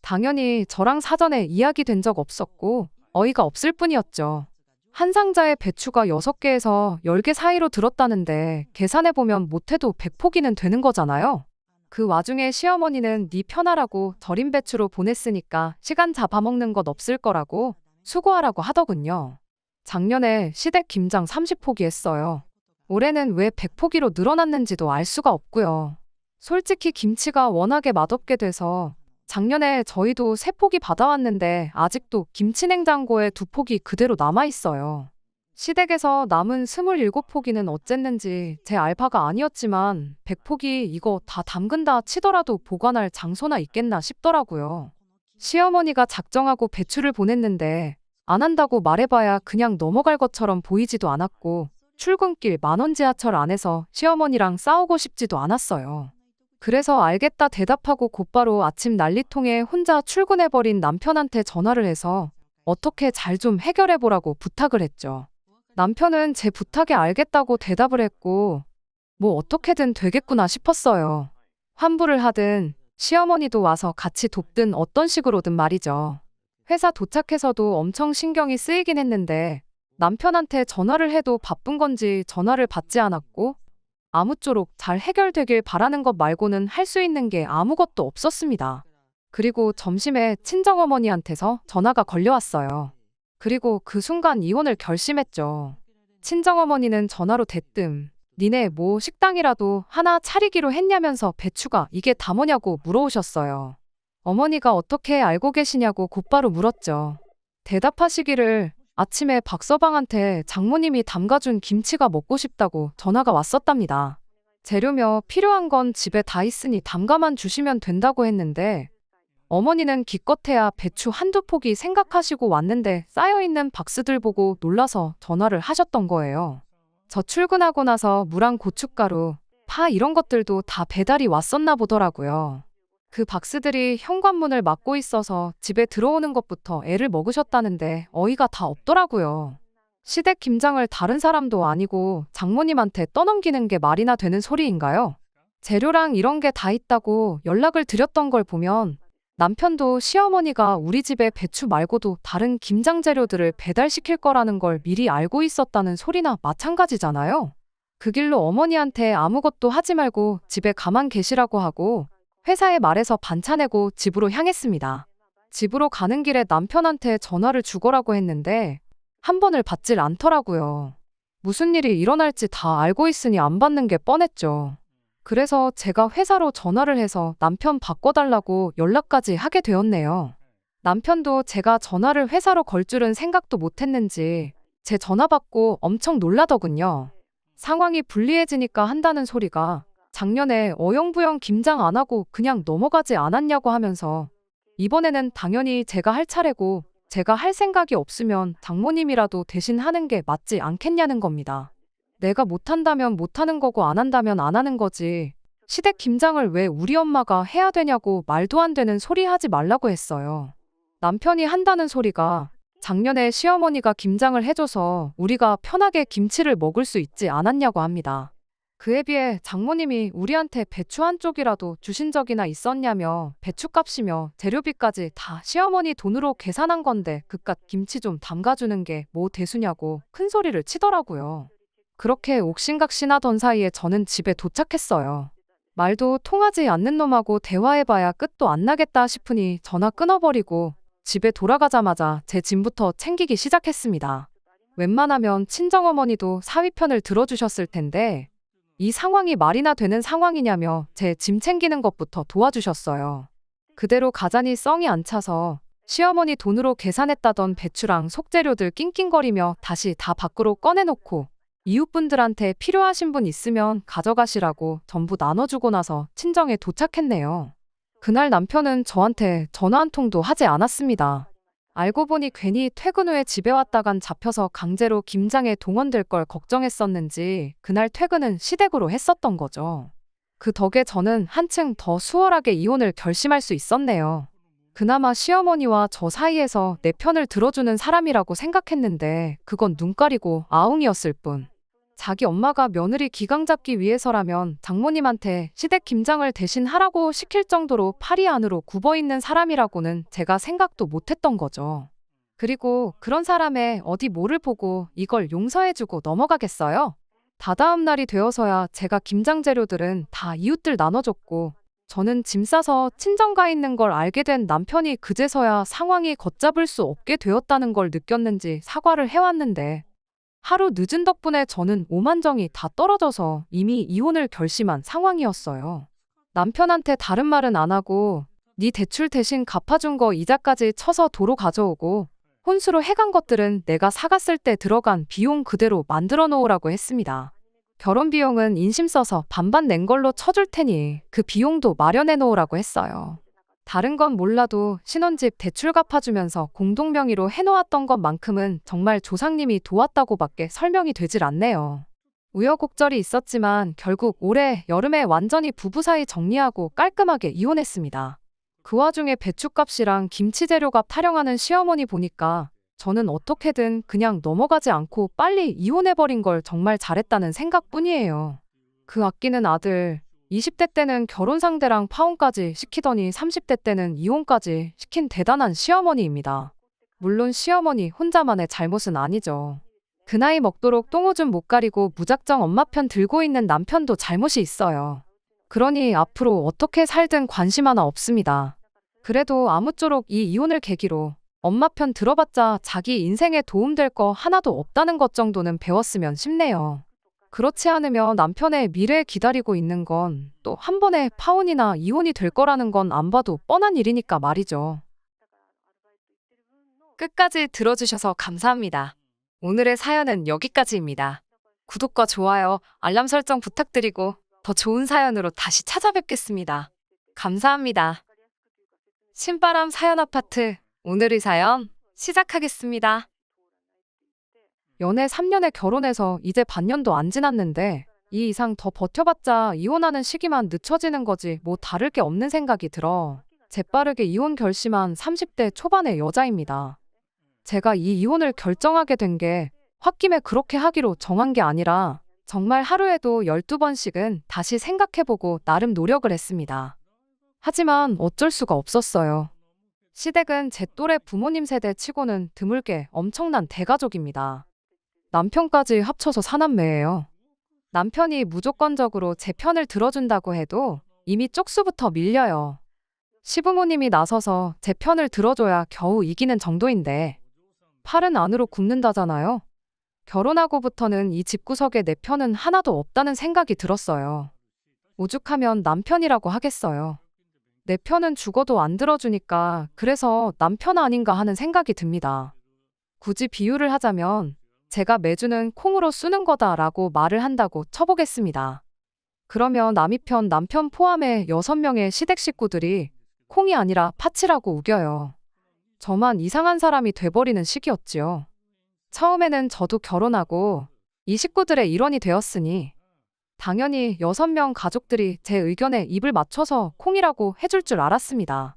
당연히 저랑 사전에 이야기된 적 없었고 어이가 없을 뿐이었죠. 한 상자에 배추가 6개에서 10개 사이로 들었다는데 계산해보면 못해도 100포기는 되는 거잖아요. 그 와중에 시어머니는 네 편하라고 절임 배추로 보냈으니까 시간 잡아먹는 것 없을 거라고 수고하라고 하더군요. 작년에 시댁 김장 30포기 했어요. 올해는 왜 100포기로 늘어났는지도 알 수가 없고요. 솔직히 김치가 워낙에 맛없게 돼서 작년에 저희도 3포기 받아왔는데 아직도 김치냉장고에 2포기 그대로 남아있어요. 시댁에서 남은 27포기는 어쨌는지 제 알바가 아니었지만 100포기 이거 다 담근다 치더라도 보관할 장소나 있겠나 싶더라고요. 시어머니가 작정하고 배추를 보냈는데 안 한다고 말해봐야 그냥 넘어갈 것처럼 보이지도 않았고 출근길 만원 지하철 안에서 시어머니랑 싸우고 싶지도 않았어요. 그래서 알겠다 대답하고 곧바로 아침 난리통에 혼자 출근해버린 남편한테 전화를 해서 어떻게 잘 좀 해결해보라고 부탁을 했죠. 남편은 제 부탁에 알겠다고 대답을 했고 뭐 어떻게든 되겠구나 싶었어요. 환불을 하든 시어머니도 와서 같이 돕든 어떤 식으로든 말이죠. 회사 도착해서도 엄청 신경이 쓰이긴 했는데 남편한테 전화를 해도 바쁜 건지 전화를 받지 않았고 아무쪼록 잘 해결되길 바라는 것 말고는 할 수 있는 게 아무것도 없었습니다. 그리고 점심에 친정어머니한테서 전화가 걸려왔어요. 그리고 그 순간 이혼을 결심했죠. 친정어머니는 전화로 대뜸 니네 뭐 식당이라도 하나 차리기로 했냐면서 배추가 이게 다 뭐냐고 물어오셨어요. 어머니가 어떻게 알고 계시냐고 곧바로 물었죠. 대답하시기를 아침에 박서방한테 장모님이 담가준 김치가 먹고 싶다고 전화가 왔었답니다. 재료며 필요한 건 집에 다 있으니 담가만 주시면 된다고 했는데 어머니는 기껏해야 배추 한두 포기 생각하시고 왔는데 쌓여있는 박스들 보고 놀라서 전화를 하셨던 거예요. 저 출근하고 나서 무랑 고춧가루, 파 이런 것들도 다 배달이 왔었나 보더라고요. 그 박스들이 현관문을 막고 있어서 집에 들어오는 것부터 애를 먹으셨다는데 어이가 다 없더라고요. 시댁 김장을 다른 사람도 아니고 장모님한테 떠넘기는 게 말이나 되는 소리인가요? 재료랑 이런 게 다 있다고 연락을 드렸던 걸 보면 남편도 시어머니가 우리 집에 배추 말고도 다른 김장 재료들을 배달시킬 거라는 걸 미리 알고 있었다는 소리나 마찬가지잖아요. 그 길로 어머니한테 아무것도 하지 말고 집에 가만 계시라고 하고 회사에 말해서 반차 내고 집으로 향했습니다. 집으로 가는 길에 남편한테 전화를 주거라고 했는데 한 번을 받질 않더라고요. 무슨 일이 일어날지 다 알고 있으니 안 받는 게 뻔했죠. 그래서 제가 회사로 전화를 해서 남편 바꿔달라고 연락까지 하게 되었네요. 남편도 제가 전화를 회사로 걸 줄은 생각도 못했는지 제 전화 받고 엄청 놀라더군요. 상황이 불리해지니까 한다는 소리가 작년에 어영부영 김장 안 하고 그냥 넘어가지 않았냐고 하면서 이번에는 당연히 제가 할 차례고 제가 할 생각이 없으면 장모님이라도 대신 하는 게 맞지 않겠냐는 겁니다. 내가 못한다면 못하는 거고 안 한다면 안 하는 거지. 시댁 김장을 왜 우리 엄마가 해야 되냐고 말도 안 되는 소리 하지 말라고 했어요. 남편이 한다는 소리가 작년에 시어머니가 김장을 해줘서 우리가 편하게 김치를 먹을 수 있지 않았냐고 합니다. 그에 비해 장모님이 우리한테 배추 한 쪽이라도 주신 적이나 있었냐며 배추값이며 재료비까지 다 시어머니 돈으로 계산한 건데 그깟 김치 좀 담가주는 게 뭐 대수냐고 큰 소리를 치더라고요. 그렇게 옥신각신하던 사이에 저는 집에 도착했어요. 말도 통하지 않는 놈하고 대화해봐야 끝도 안 나겠다 싶으니 전화 끊어버리고 집에 돌아가자마자 제 짐부터 챙기기 시작했습니다. 웬만하면 친정어머니도 사위 편을 들어주셨을 텐데 이 상황이 말이나 되는 상황이냐며 제 짐 챙기는 것부터 도와주셨어요. 그대로 가자니 썽이 안 차서 시어머니 돈으로 계산했다던 배추랑 속재료들 낑낑거리며 다시 다 밖으로 꺼내놓고 이웃분들한테 필요하신 분 있으면 가져가시라고 전부 나눠주고 나서 친정에 도착했네요. 그날 남편은 저한테 전화 한 통도 하지 않았습니다. 알고 보니 괜히 퇴근 후에 집에 왔다간 잡혀서 강제로 김장에 동원될 걸 걱정했었는지 그날 퇴근은 시댁으로 했었던 거죠. 그 덕에 저는 한층 더 수월하게 이혼을 결심할 수 있었네요. 그나마 시어머니와 저 사이에서 내 편을 들어주는 사람이라고 생각했는데 그건 눈 가리고 아웅이었을 뿐. 자기 엄마가 며느리 기강 잡기 위해서라면 장모님한테 시댁 김장을 대신 하라고 시킬 정도로 팔이 안으로 굽어있는 사람이라고는 제가 생각도 못했던 거죠. 그리고 그런 사람의 어디 뭐를 보고 이걸 용서해주고 넘어가겠어요? 다다음 날이 되어서야 제가 김장 재료들은 다 이웃들 나눠줬고 저는 짐 싸서 친정가 있는 걸 알게 된 남편이 그제서야 상황이 걷잡을 수 없게 되었다는 걸 느꼈는지 사과를 해왔는데 하루 늦은 덕분에 저는 오만정이 다 떨어져서 이미 이혼을 결심한 상황이었어요. 남편한테 다른 말은 안 하고 네 대출 대신 갚아준 거 이자까지 쳐서 도로 가져오고 혼수로 해간 것들은 내가 사갔을 때 들어간 비용 그대로 만들어 놓으라고 했습니다. 결혼 비용은 인심 써서 반반 낸 걸로 쳐줄 테니 그 비용도 마련해 놓으라고 했어요. 다른 건 몰라도 신혼집 대출 갚아주면서 공동명의로 해놓았던 것만큼은 정말 조상님이 도왔다고밖에 설명이 되질 않네요. 우여곡절이 있었지만 결국 올해 여름에 완전히 부부 사이 정리하고 깔끔하게 이혼했습니다. 그 와중에 배추값이랑 김치 재료값 타령하는 시어머니 보니까 저는 어떻게든 그냥 넘어가지 않고 빨리 이혼해버린 걸 정말 잘했다는 생각뿐이에요. 그 아끼는 아들 20대 때는 결혼 상대랑 파혼까지 시키더니 30대 때는 이혼까지 시킨 대단한 시어머니입니다. 물론 시어머니 혼자만의 잘못은 아니죠. 그 나이 먹도록 똥오줌 못 가리고 무작정 엄마 편 들고 있는 남편도 잘못이 있어요. 그러니 앞으로 어떻게 살든 관심 하나 없습니다. 그래도 아무쪼록 이 이혼을 계기로 엄마 편 들어봤자 자기 인생에 도움될 거 하나도 없다는 것 정도는 배웠으면 싶네요. 그렇지 않으면 남편의 미래에 기다리고 있는 건 또 한 번에 파혼이나 이혼이 될 거라는 건 안 봐도 뻔한 일이니까 말이죠. 끝까지 들어주셔서 감사합니다. 오늘의 사연은 여기까지입니다. 구독과 좋아요, 알람 설정 부탁드리고 더 좋은 사연으로 다시 찾아뵙겠습니다. 감사합니다. 신바람 사연 아파트, 오늘의 사연 시작하겠습니다. 연애 3년에 결혼해서 이제 반년도 안 지났는데 이 이상 더 버텨봤자 이혼하는 시기만 늦춰지는 거지 뭐 다를 게 없는 생각이 들어 재빠르게 이혼 결심한 30대 초반의 여자입니다. 제가 이 이혼을 결정하게 된 게 홧김에 그렇게 하기로 정한 게 아니라 정말 하루에도 12번씩은 다시 생각해보고 나름 노력을 했습니다. 하지만 어쩔 수가 없었어요. 시댁은 제 또래 부모님 세대 치고는 드물게 엄청난 대가족입니다. 남편까지 합쳐서 4남매예요. 남편이 무조건적으로 제 편을 들어준다고 해도 이미 쪽수부터 밀려요. 시부모님이 나서서 제 편을 들어줘야 겨우 이기는 정도인데 팔은 안으로 굽는다잖아요. 결혼하고부터는 이 집구석에 내 편은 하나도 없다는 생각이 들었어요. 오죽하면 남편이라고 하겠어요. 내 편은 죽어도 안 들어주니까 그래서 남편 아닌가 하는 생각이 듭니다. 굳이 비유를 하자면 제가 매주는 콩으로 쓰는 거다라고 말을 한다고 쳐보겠습니다. 그러면 남이 편 남편 포함해 6명의 시댁 식구들이 콩이 아니라 팥이라고 우겨요. 저만 이상한 사람이 돼버리는 시기였지요. 처음에는 저도 결혼하고 이 식구들의 일원이 되었으니 당연히 6명 가족들이 제 의견에 입을 맞춰서 콩이라고 해줄 줄 알았습니다.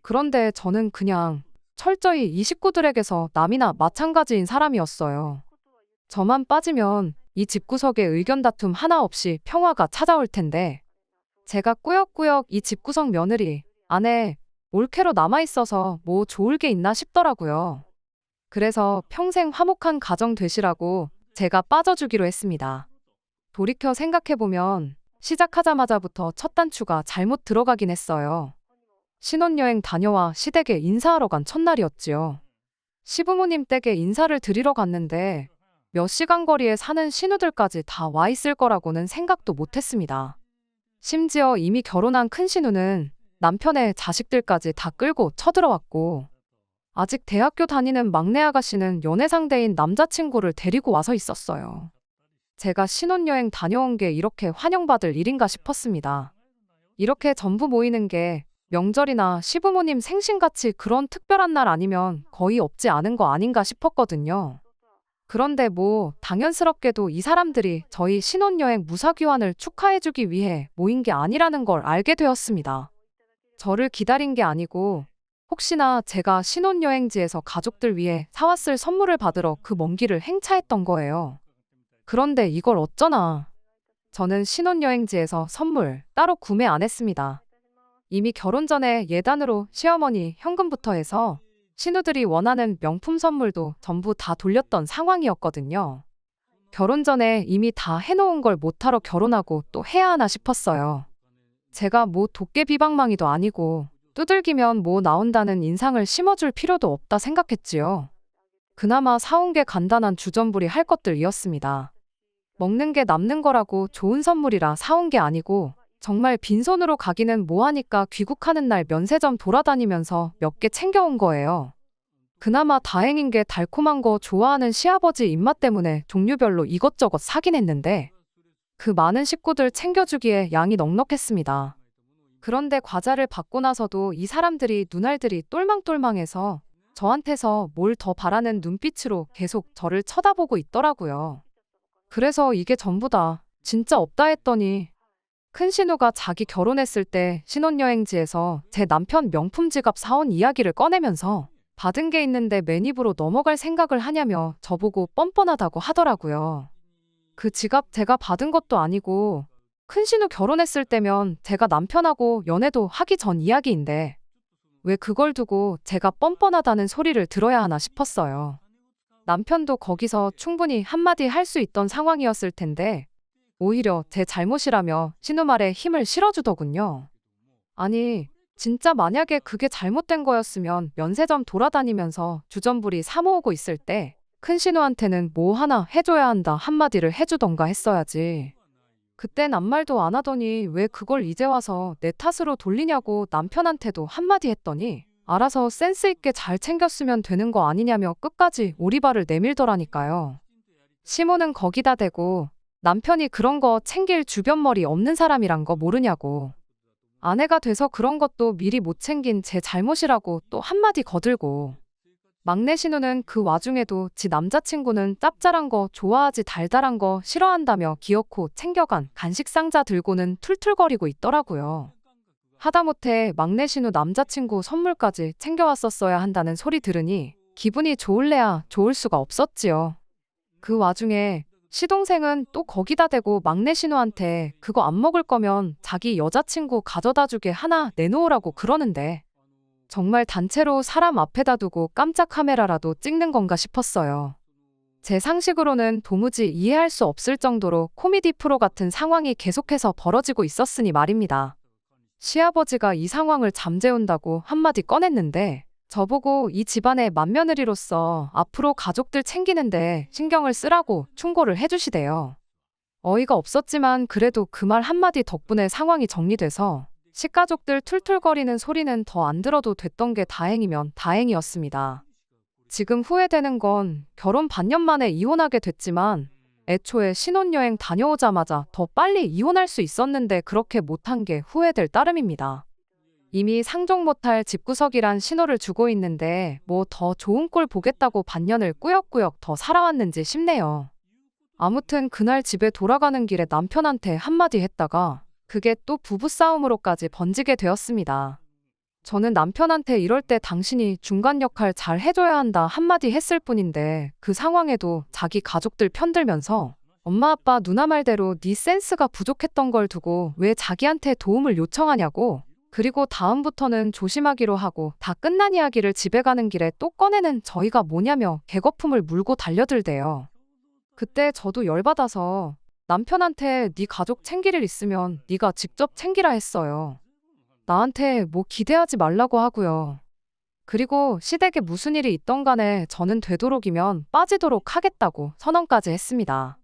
그런데 저는 그냥 철저히 이 식구들에게서 남이나 마찬가지인 사람이었어요. 저만 빠지면 이 집구석에 의견 다툼 하나 없이 평화가 찾아올 텐데 제가 꾸역꾸역 이 집구석 며느리 안에 올케로 남아있어서 뭐 좋을 게 있나 싶더라고요. 그래서 평생 화목한 가정 되시라고 제가 빠져주기로 했습니다. 돌이켜 생각해보면 시작하자마자부터 첫 단추가 잘못 들어가긴 했어요. 신혼여행 다녀와 시댁에 인사하러 간 첫날이었지요. 시부모님 댁에 인사를 드리러 갔는데 몇 시간 거리에 사는 신우들까지 다 와 있을 거라고는 생각도 못했습니다. 심지어 이미 결혼한 큰 신우는 남편의 자식들까지 다 끌고 쳐들어왔고 아직 대학교 다니는 막내 아가씨는 연애 상대인 남자친구를 데리고 와서 있었어요. 제가 신혼여행 다녀온 게 이렇게 환영받을 일인가 싶었습니다. 이렇게 전부 모이는 게 명절이나 시부모님 생신같이 그런 특별한 날 아니면 거의 없지 않은 거 아닌가 싶었거든요. 그런데 뭐 당연스럽게도 이 사람들이 저희 신혼여행 무사귀환을 축하해주기 위해 모인 게 아니라는 걸 알게 되었습니다. 저를 기다린 게 아니고 혹시나 제가 신혼여행지에서 가족들 위해 사왔을 선물을 받으러 그 먼 길을 행차했던 거예요. 그런데 이걸 어쩌나. 저는 신혼여행지에서 선물 따로 구매 안 했습니다. 이미 결혼 전에 예단으로 시어머니 현금부터 해서 신우들이 원하는 명품 선물도 전부 다 돌렸던 상황이었거든요. 결혼 전에 이미 다 해놓은 걸 못하러 결혼하고 또 해야 하나 싶었어요. 제가 뭐 도깨비방망이도 아니고 두들기면 뭐 나온다는 인상을 심어줄 필요도 없다 생각했지요. 그나마 사온 게 간단한 주전부리 할 것들이었습니다. 먹는 게 남는 거라고 좋은 선물이라 사온 게 아니고 정말 빈손으로 가기는 뭐하니까 귀국하는 날 면세점 돌아다니면서 몇 개 챙겨온 거예요. 그나마 다행인 게 달콤한 거 좋아하는 시아버지 입맛 때문에 종류별로 이것저것 사긴 했는데 그 많은 식구들 챙겨주기에 양이 넉넉했습니다. 그런데 과자를 받고 나서도 이 사람들이 눈알들이 똘망똘망해서 저한테서 뭘 더 바라는 눈빛으로 계속 저를 쳐다보고 있더라고요. 그래서 이게 전부다. 진짜 없다 했더니 큰 신우가 자기 결혼했을 때 신혼여행지에서 제 남편 명품 지갑 사온 이야기를 꺼내면서 받은 게 있는데 맨입으로 넘어갈 생각을 하냐며 저보고 뻔뻔하다고 하더라고요. 그 지갑 제가 받은 것도 아니고 큰 신우 결혼했을 때면 제가 남편하고 연애도 하기 전 이야기인데 왜 그걸 두고 제가 뻔뻔하다는 소리를 들어야 하나 싶었어요. 남편도 거기서 충분히 한마디 할 수 있던 상황이었을 텐데 오히려 제 잘못이라며 신우 말에 힘을 실어주더군요. 아니 진짜 만약에 그게 잘못된 거였으면 면세점 돌아다니면서 주전부리 사 모으고 있을 때 큰 신우한테는 뭐 하나 해줘야 한다 한마디를 해주던가 했어야지. 그땐 아무 말도 안 하더니 왜 그걸 이제 와서 내 탓으로 돌리냐고 남편한테도 한마디 했더니 알아서 센스 있게 잘 챙겼으면 되는 거 아니냐며 끝까지 오리발을 내밀더라니까요. 시모는 거기다 대고 남편이 그런 거 챙길 주변머리 없는 사람이란 거 모르냐고. 아내가 돼서 그런 것도 미리 못 챙긴 제 잘못이라고 또 한마디 거들고. 막내 신우는 그 와중에도 지 남자친구는 짭짤한 거 좋아하지 달달한 거 싫어한다며 기어코 챙겨간 간식 상자 들고는 툴툴거리고 있더라고요. 하다못해 막내 신우 남자친구 선물까지 챙겨왔었어야 한다는 소리 들으니 기분이 좋을래야 좋을 수가 없었지요. 그 와중에 시동생은 또 거기다 대고 막내 신우한테 그거 안 먹을 거면 자기 여자친구 가져다 주게 하나 내놓으라고 그러는데 정말 단체로 사람 앞에다 두고 깜짝 카메라라도 찍는 건가 싶었어요. 제 상식으로는 도무지 이해할 수 없을 정도로 코미디 프로 같은 상황이 계속해서 벌어지고 있었으니 말입니다. 시아버지가 이 상황을 잠재운다고 한마디 꺼냈는데 저보고 이 집안의 맏며느리로서 앞으로 가족들 챙기는데 신경을 쓰라고 충고를 해주시대요. 어이가 없었지만 그래도 그 말 한마디 덕분에 상황이 정리돼서 식가족들 툴툴거리는 소리는 더 안 들어도 됐던 게 다행이면 다행이었습니다. 지금 후회되는 건 결혼 반년 만에 이혼하게 됐지만 애초에 신혼여행 다녀오자마자 더 빨리 이혼할 수 있었는데 그렇게 못한 게 후회될 따름입니다. 이미 상종 못할 집구석이란 신호를 주고 있는데 뭐 더 좋은 꼴 보겠다고 반년을 꾸역꾸역 더 살아왔는지 싶네요. 아무튼 그날 집에 돌아가는 길에 남편한테 한마디 했다가 그게 또 부부싸움으로까지 번지게 되었습니다. 저는 남편한테 이럴 때 당신이 중간 역할 잘 해줘야 한다 한마디 했을 뿐인데 그 상황에도 자기 가족들 편들면서 엄마 아빠 누나 말대로 네 센스가 부족했던 걸 두고 왜 자기한테 도움을 요청하냐고. 그리고 다음부터는 조심하기로 하고 다 끝난 이야기를 집에 가는 길에 또 꺼내는 저희가 뭐냐며 개거품을 물고 달려들대요. 그때 저도 열받아서 남편한테 네 가족 챙길 일 있으면 네가 직접 챙기라 했어요. 나한테 뭐 기대하지 말라고 하고요. 그리고 시댁에 무슨 일이 있던 간에 저는 되도록이면 빠지도록 하겠다고 선언까지 했습니다.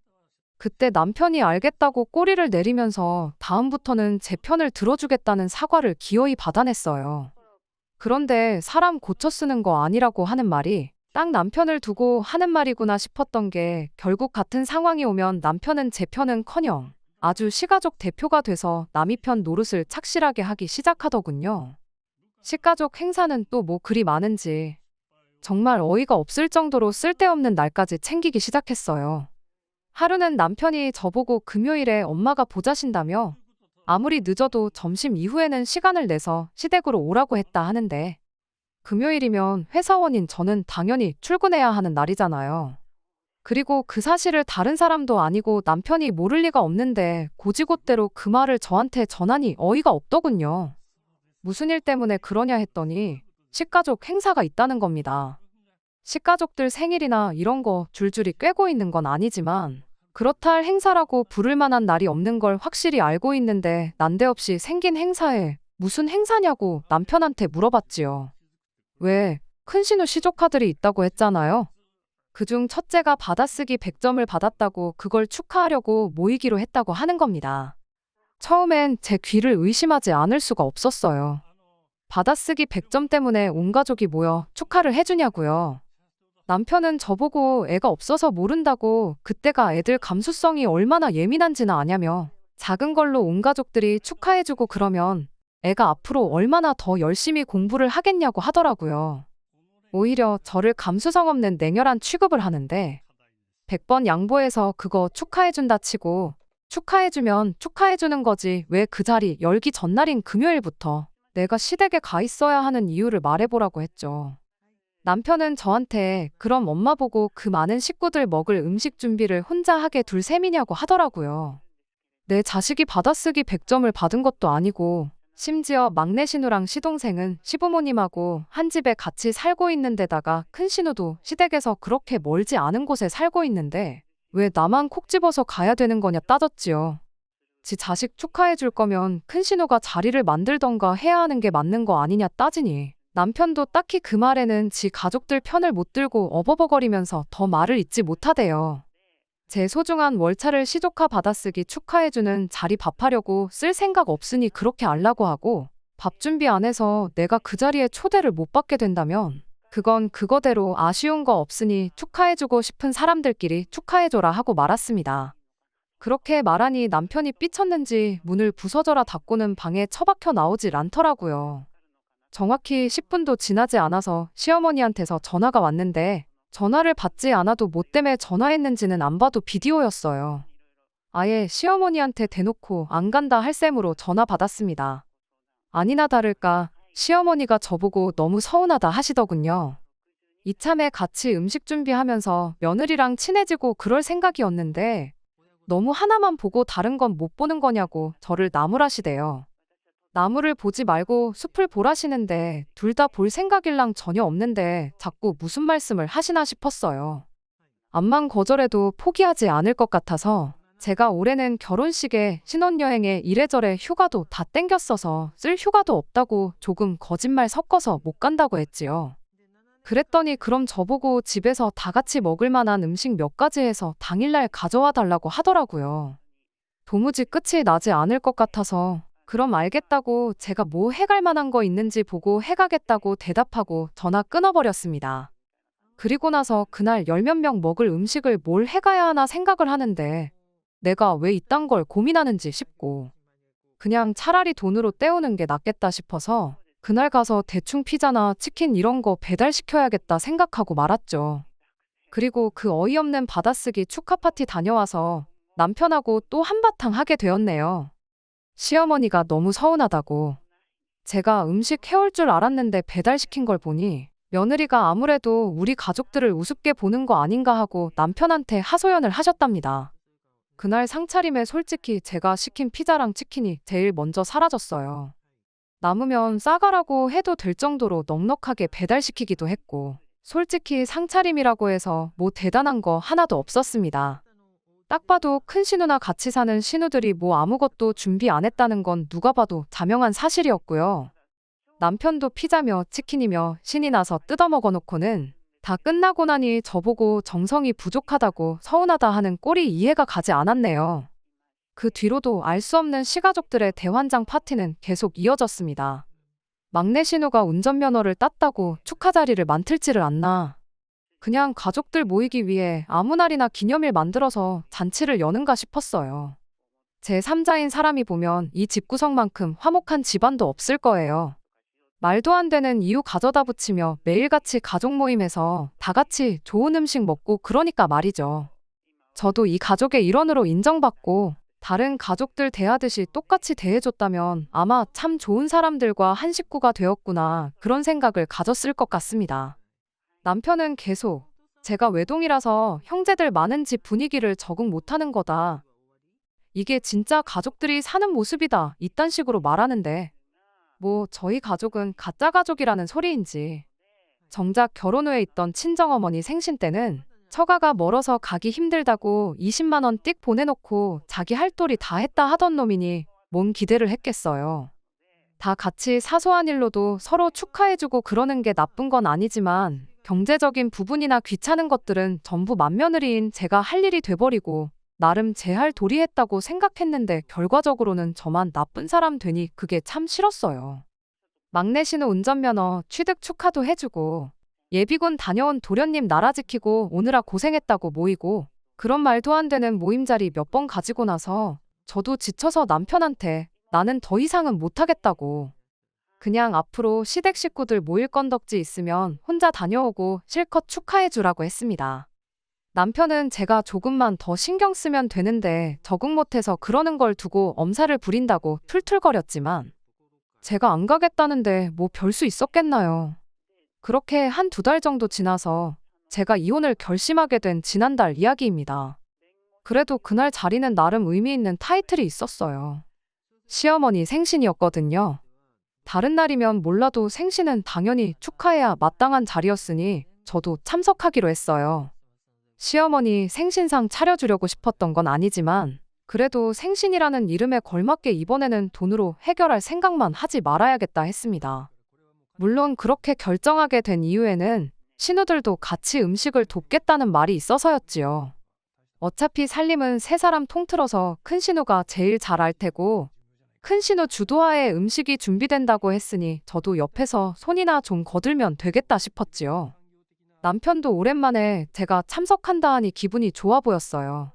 그때 남편이 알겠다고 꼬리를 내리면서 다음부터는 제 편을 들어주겠다는 사과를 기어이 받아냈어요. 그런데 사람 고쳐 쓰는 거 아니라고 하는 말이 딱 남편을 두고 하는 말이구나 싶었던 게 결국 같은 상황이 오면 남편은 제 편은커녕 아주 시가족 대표가 돼서 남이 편 노릇을 착실하게 하기 시작하더군요. 식가족 행사는 또 뭐 그리 많은지 정말 어이가 없을 정도로 쓸데없는 날까지 챙기기 시작했어요. 하루는 남편이 저보고 금요일에 엄마가 보자신다며 아무리 늦어도 점심 이후에는 시간을 내서 시댁으로 오라고 했다 하는데 금요일이면 회사원인 저는 당연히 출근해야 하는 날이잖아요. 그리고 그 사실을 다른 사람도 아니고 남편이 모를 리가 없는데 고지곳대로 그 말을 저한테 전하니 어이가 없더군요. 무슨 일 때문에 그러냐 했더니 식가족 행사가 있다는 겁니다. 식가족들 생일이나 이런 거 줄줄이 꿰고 있는 건 아니지만 그렇다 할 행사라고 부를 만한 날이 없는 걸 확실히 알고 있는데 난데없이 생긴 행사에 무슨 행사냐고 남편한테 물어봤지요. 왜? 큰신우 시조카들이 있다고 했잖아요. 그중 첫째가 받아쓰기 100점을 받았다고 그걸 축하하려고 모이기로 했다고 하는 겁니다. 처음엔 제 귀를 의심하지 않을 수가 없었어요. 받아쓰기 100점 때문에 온 가족이 모여 축하를 해주냐고요. 남편은 저보고 애가 없어서 모른다고 그때가 애들 감수성이 얼마나 예민한지는 아냐며 작은 걸로 온 가족들이 축하해주고 그러면 애가 앞으로 얼마나 더 열심히 공부를 하겠냐고 하더라고요. 오히려 저를 감수성 없는 냉혈한 취급을 하는데 100번 양보해서 그거 축하해준다 치고 축하해주면 축하해주는 거지 왜 그 자리 열기 전날인 금요일부터 내가 시댁에 가 있어야 하는 이유를 말해보라고 했죠. 남편은 저한테 그럼 엄마 보고 그 많은 식구들 먹을 음식 준비를 혼자 하게 둘 셈이냐고 하더라고요. 내 자식이 받아쓰기 100점을 받은 것도 아니고 심지어 막내 신우랑 시동생은 시부모님하고 한 집에 같이 살고 있는 데다가 큰 신우도 시댁에서 그렇게 멀지 않은 곳에 살고 있는데 왜 나만 콕 집어서 가야 되는 거냐 따졌지요. 지 자식 축하해 줄 거면 큰 신우가 자리를 만들던가 해야 하는 게 맞는 거 아니냐 따지니 남편도 딱히 그 말에는 지 가족들 편을 못 들고 어버버거리면서 더 말을 잇지 못하대요. 제 소중한 월차를 시조카 받아쓰기 축하해주는 자리 밥하려고 쓸 생각 없으니 그렇게 알라고 하고 밥 준비 안 해서 내가 그 자리에 초대를 못 받게 된다면 그건 그거대로 아쉬운 거 없으니 축하해주고 싶은 사람들끼리 축하해줘라 하고 말았습니다. 그렇게 말하니 남편이 삐쳤는지 문을 부서져라 닫고는 방에 처박혀 나오질 않더라고요. 정확히 10분도 지나지 않아서 시어머니한테서 전화가 왔는데 전화를 받지 않아도 뭐 때문에 전화했는지는 안 봐도 비디오였어요. 아예 시어머니한테 대놓고 안 간다 할 셈으로 전화 받았습니다. 아니나 다를까 시어머니가 저보고 너무 서운하다 하시더군요. 이참에 같이 음식 준비하면서 며느리랑 친해지고 그럴 생각이었는데 너무 하나만 보고 다른 건 못 보는 거냐고 저를 나무라시대요. 나무를 보지 말고 숲을 보라시는데 둘 다 볼 생각일랑 전혀 없는데 자꾸 무슨 말씀을 하시나 싶었어요. 암만 거절해도 포기하지 않을 것 같아서 제가 올해는 결혼식에 신혼여행에 이래저래 휴가도 다 땡겼어서 쓸 휴가도 없다고 조금 거짓말 섞어서 못 간다고 했지요. 그랬더니 그럼 저보고 집에서 다 같이 먹을 만한 음식 몇 가지 해서 당일날 가져와 달라고 하더라고요. 도무지 끝이 나지 않을 것 같아서 그럼 알겠다고 제가 뭐 해갈 만한 거 있는지 보고 해가겠다고 대답하고 전화 끊어버렸습니다. 그리고 나서 그날 열 몇 명 먹을 음식을 뭘 해가야 하나 생각을 하는데 내가 왜 이딴 걸 고민하는지 싶고 그냥 차라리 돈으로 때우는 게 낫겠다 싶어서 그날 가서 대충 피자나 치킨 이런 거 배달시켜야겠다 생각하고 말았죠. 그리고 그 어이없는 받아쓰기 축하 파티 다녀와서 남편하고 또 한바탕 하게 되었네요. 시어머니가 너무 서운하다고. 제가 음식 해올 줄 알았는데 배달시킨 걸 보니 며느리가 아무래도 우리 가족들을 우습게 보는 거 아닌가 하고 남편한테 하소연을 하셨답니다. 그날 상차림에 솔직히 제가 시킨 피자랑 치킨이 제일 먼저 사라졌어요. 남으면 싸가라고 해도 될 정도로 넉넉하게 배달시키기도 했고 솔직히 상차림이라고 해서 뭐 대단한 거 하나도 없었습니다. 딱 봐도 큰 신우나 같이 사는 신우들이 뭐 아무것도 준비 안 했다는 건 누가 봐도 자명한 사실이었고요. 남편도 피자며 치킨이며 신이 나서 뜯어먹어 놓고는 다 끝나고 나니 저보고 정성이 부족하다고 서운하다 하는 꼴이 이해가 가지 않았네요. 그 뒤로도 알 수 없는 시가족들의 대환장 파티는 계속 이어졌습니다. 막내 신우가 운전면허를 땄다고 축하 자리를 만들지를 않나. 그냥 가족들 모이기 위해 아무 날이나 기념일 만들어서 잔치를 여는가 싶었어요. 제 3자인 사람이 보면 이 집구석만큼 화목한 집안도 없을 거예요. 말도 안 되는 이유 가져다 붙이며 매일같이 가족 모임에서 다 같이 좋은 음식 먹고 그러니까 말이죠. 저도 이 가족의 일원으로 인정받고 다른 가족들 대하듯이 똑같이 대해줬다면 아마 참 좋은 사람들과 한 식구가 되었구나 그런 생각을 가졌을 것 같습니다. 남편은 계속 제가 외동이라서 형제들 많은 집 분위기를 적응 못하는 거다. 이게 진짜 가족들이 사는 모습이다. 이딴 식으로 말하는데 뭐 저희 가족은 가짜 가족이라는 소리인지. 정작 결혼 후에 있던 친정어머니 생신 때는 처가가 멀어서 가기 힘들다고 20만 원 띡 보내놓고 자기 할 도리 다 했다 하던 놈이니 뭔 기대를 했겠어요. 다 같이 사소한 일로도 서로 축하해주고 그러는 게 나쁜 건 아니지만 경제적인 부분이나 귀찮은 것들은 전부 맏며느리인 제가 할 일이 돼버리고 나름 제 할 도리 했다고 생각했는데 결과적으로는 저만 나쁜 사람 되니 그게 참 싫었어요. 막내 신우 운전면허 취득 축하도 해주고 예비군 다녀온 도련님 나라 지키고 오느라 고생했다고 모이고 그런 말도 안 되는 모임 자리 몇 번 가지고 나서 저도 지쳐서 남편한테 나는 더 이상은 못하겠다고. 그냥 앞으로 시댁 식구들 모일 건덕지 있으면 혼자 다녀오고 실컷 축하해주라고 했습니다. 남편은 제가 조금만 더 신경 쓰면 되는데 적응 못해서 그러는 걸 두고 엄살을 부린다고 툴툴거렸지만 제가 안 가겠다는데 뭐 별 수 있었겠나요. 그렇게 한 두 달 정도 지나서 제가 이혼을 결심하게 된 지난달 이야기입니다. 그래도 그날 자리는 나름 의미 있는 타이틀이 있었어요. 시어머니 생신이었거든요. 다른 날이면 몰라도 생신은 당연히 축하해야 마땅한 자리였으니 저도 참석하기로 했어요. 시어머니 생신상 차려주려고 싶었던 건 아니지만 그래도 생신이라는 이름에 걸맞게 이번에는 돈으로 해결할 생각만 하지 말아야겠다 했습니다. 물론 그렇게 결정하게 된 이유에는 신우들도 같이 음식을 돕겠다는 말이 있어서였지요. 어차피 살림은 세 사람 통틀어서 큰 신우가 제일 잘 알 테고 큰 신우 주도하에 음식이 준비된다고 했으니 저도 옆에서 손이나 좀 거들면 되겠다 싶었지요. 남편도 오랜만에 제가 참석한다 하니 기분이 좋아 보였어요.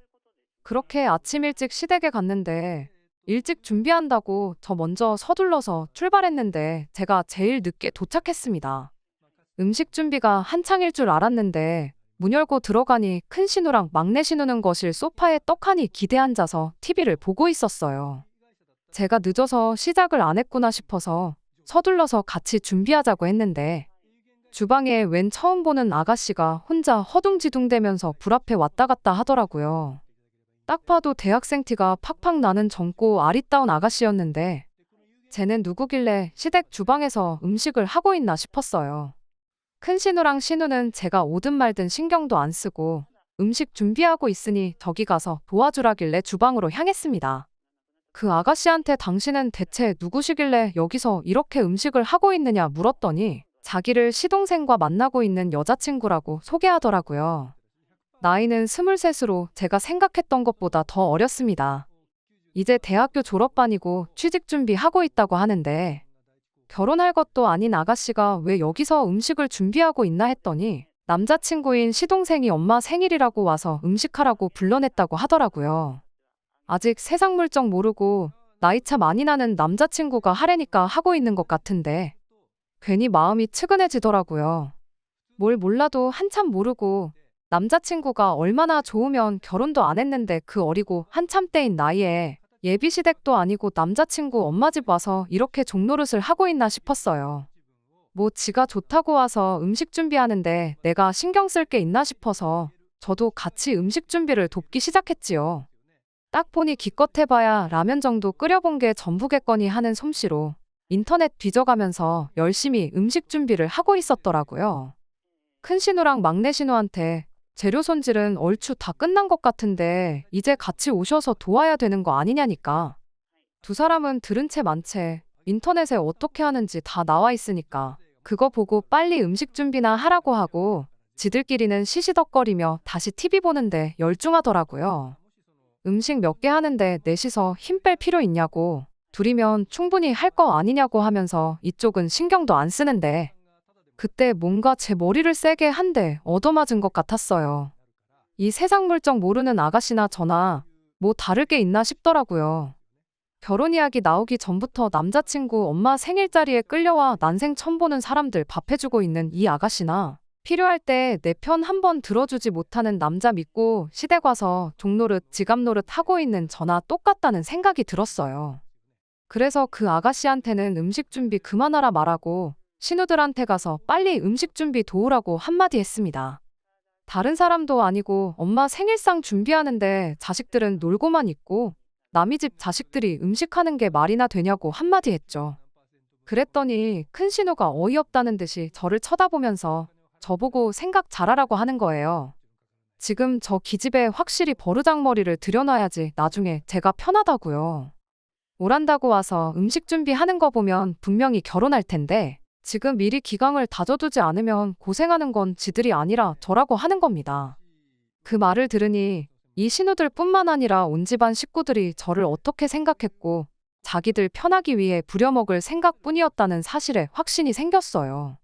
그렇게 아침 일찍 시댁에 갔는데 일찍 준비한다고 저 먼저 서둘러서 출발했는데 제가 제일 늦게 도착했습니다. 음식 준비가 한창일 줄 알았는데 문 열고 들어가니 큰 신우랑 막내 신우는 거실 소파에 떡하니 기대 앉아서 TV를 보고 있었어요. 제가 늦어서 시작을 안 했구나 싶어서 서둘러서 같이 준비하자고 했는데 주방에 웬 처음 보는 아가씨가 혼자 허둥지둥대면서 불 앞에 왔다 갔다 하더라고요. 딱 봐도 대학생 티가 팍팍 나는 젊고 아리따운 아가씨였는데 쟤는 누구길래 시댁 주방에서 음식을 하고 있나 싶었어요. 큰 신우랑 신우는 제가 오든 말든 신경도 안 쓰고 음식 준비하고 있으니 저기 가서 도와주라길래 주방으로 향했습니다. 그 아가씨한테 당신은 대체 누구시길래 여기서 이렇게 음식을 하고 있느냐 물었더니 자기를 시동생과 만나고 있는 여자친구라고 소개하더라고요. 나이는 23으로 제가 생각했던 것보다 더 어렸습니다. 이제 대학교 졸업반이고 취직 준비하고 있다고 하는데 결혼할 것도 아닌 아가씨가 왜 여기서 음식을 준비하고 있나 했더니 남자친구인 시동생이 엄마 생일이라고 와서 음식하라고 불러냈다고 하더라고요. 아직 세상 물정 모르고 나이차 많이 나는 남자친구가 하래니까 하고 있는 것 같은데 괜히 마음이 측은해지더라고요. 뭘 몰라도 한참 모르고 남자친구가 얼마나 좋으면 결혼도 안 했는데 그 어리고 한참 때인 나이에 예비시댁도 아니고 남자친구 엄마 집 와서 이렇게 종노릇을 하고 있나 싶었어요. 뭐 지가 좋다고 와서 음식 준비하는데 내가 신경 쓸 게 있나 싶어서 저도 같이 음식 준비를 돕기 시작했지요. 딱 보니 기껏 해봐야 라면 정도 끓여본 게 전부겠거니 하는 솜씨로 인터넷 뒤져가면서 열심히 음식 준비를 하고 있었더라고요. 큰 신우랑 막내 신우한테 재료 손질은 얼추 다 끝난 것 같은데 이제 같이 오셔서 도와야 되는 거 아니냐니까. 두 사람은 들은 채 만 채 인터넷에 어떻게 하는지 다 나와 있으니까 그거 보고 빨리 음식 준비나 하라고 하고 지들끼리는 시시덕거리며 다시 TV 보는데 열중하더라고요. 음식 몇 개 하는데 넷이서 힘 뺄 필요 있냐고 둘이면 충분히 할 거 아니냐고 하면서 이쪽은 신경도 안 쓰는데 그때 뭔가 제 머리를 세게 한 대 얻어맞은 것 같았어요. 이 세상 물정 모르는 아가씨나 저나 뭐 다를 게 있나 싶더라고요. 결혼 이야기 나오기 전부터 남자친구 엄마 생일자리에 끌려와 난생 처음 보는 사람들 밥해주고 있는 이 아가씨나 필요할 때 내 편 한 번 들어주지 못하는 남자 믿고 시댁 와서 종노릇 지갑노릇 하고 있는 저나 똑같다는 생각이 들었어요. 그래서 그 아가씨한테는 음식 준비 그만하라 말하고 신우들한테 가서 빨리 음식 준비 도우라고 한마디 했습니다. 다른 사람도 아니고 엄마 생일상 준비하는데 자식들은 놀고만 있고 남의 집 자식들이 음식하는 게 말이나 되냐고 한마디 했죠. 그랬더니 큰 신우가 어이없다는 듯이 저를 쳐다보면서 저보고 생각 잘하라고 하는 거예요. 지금 저 기집애 확실히 버르장머리를 들여놔야지 나중에 제가 편하다고요. 오란다고 와서 음식 준비하는 거 보면 분명히 결혼할 텐데 지금 미리 기강을 다져두지 않으면 고생하는 건 지들이 아니라 저라고 하는 겁니다. 그 말을 들으니 이 신우들 뿐만 아니라 온 집안 식구들이 저를 어떻게 생각했고 자기들 편하기 위해 부려먹을 생각뿐이었다는 사실에 확신이 생겼어요.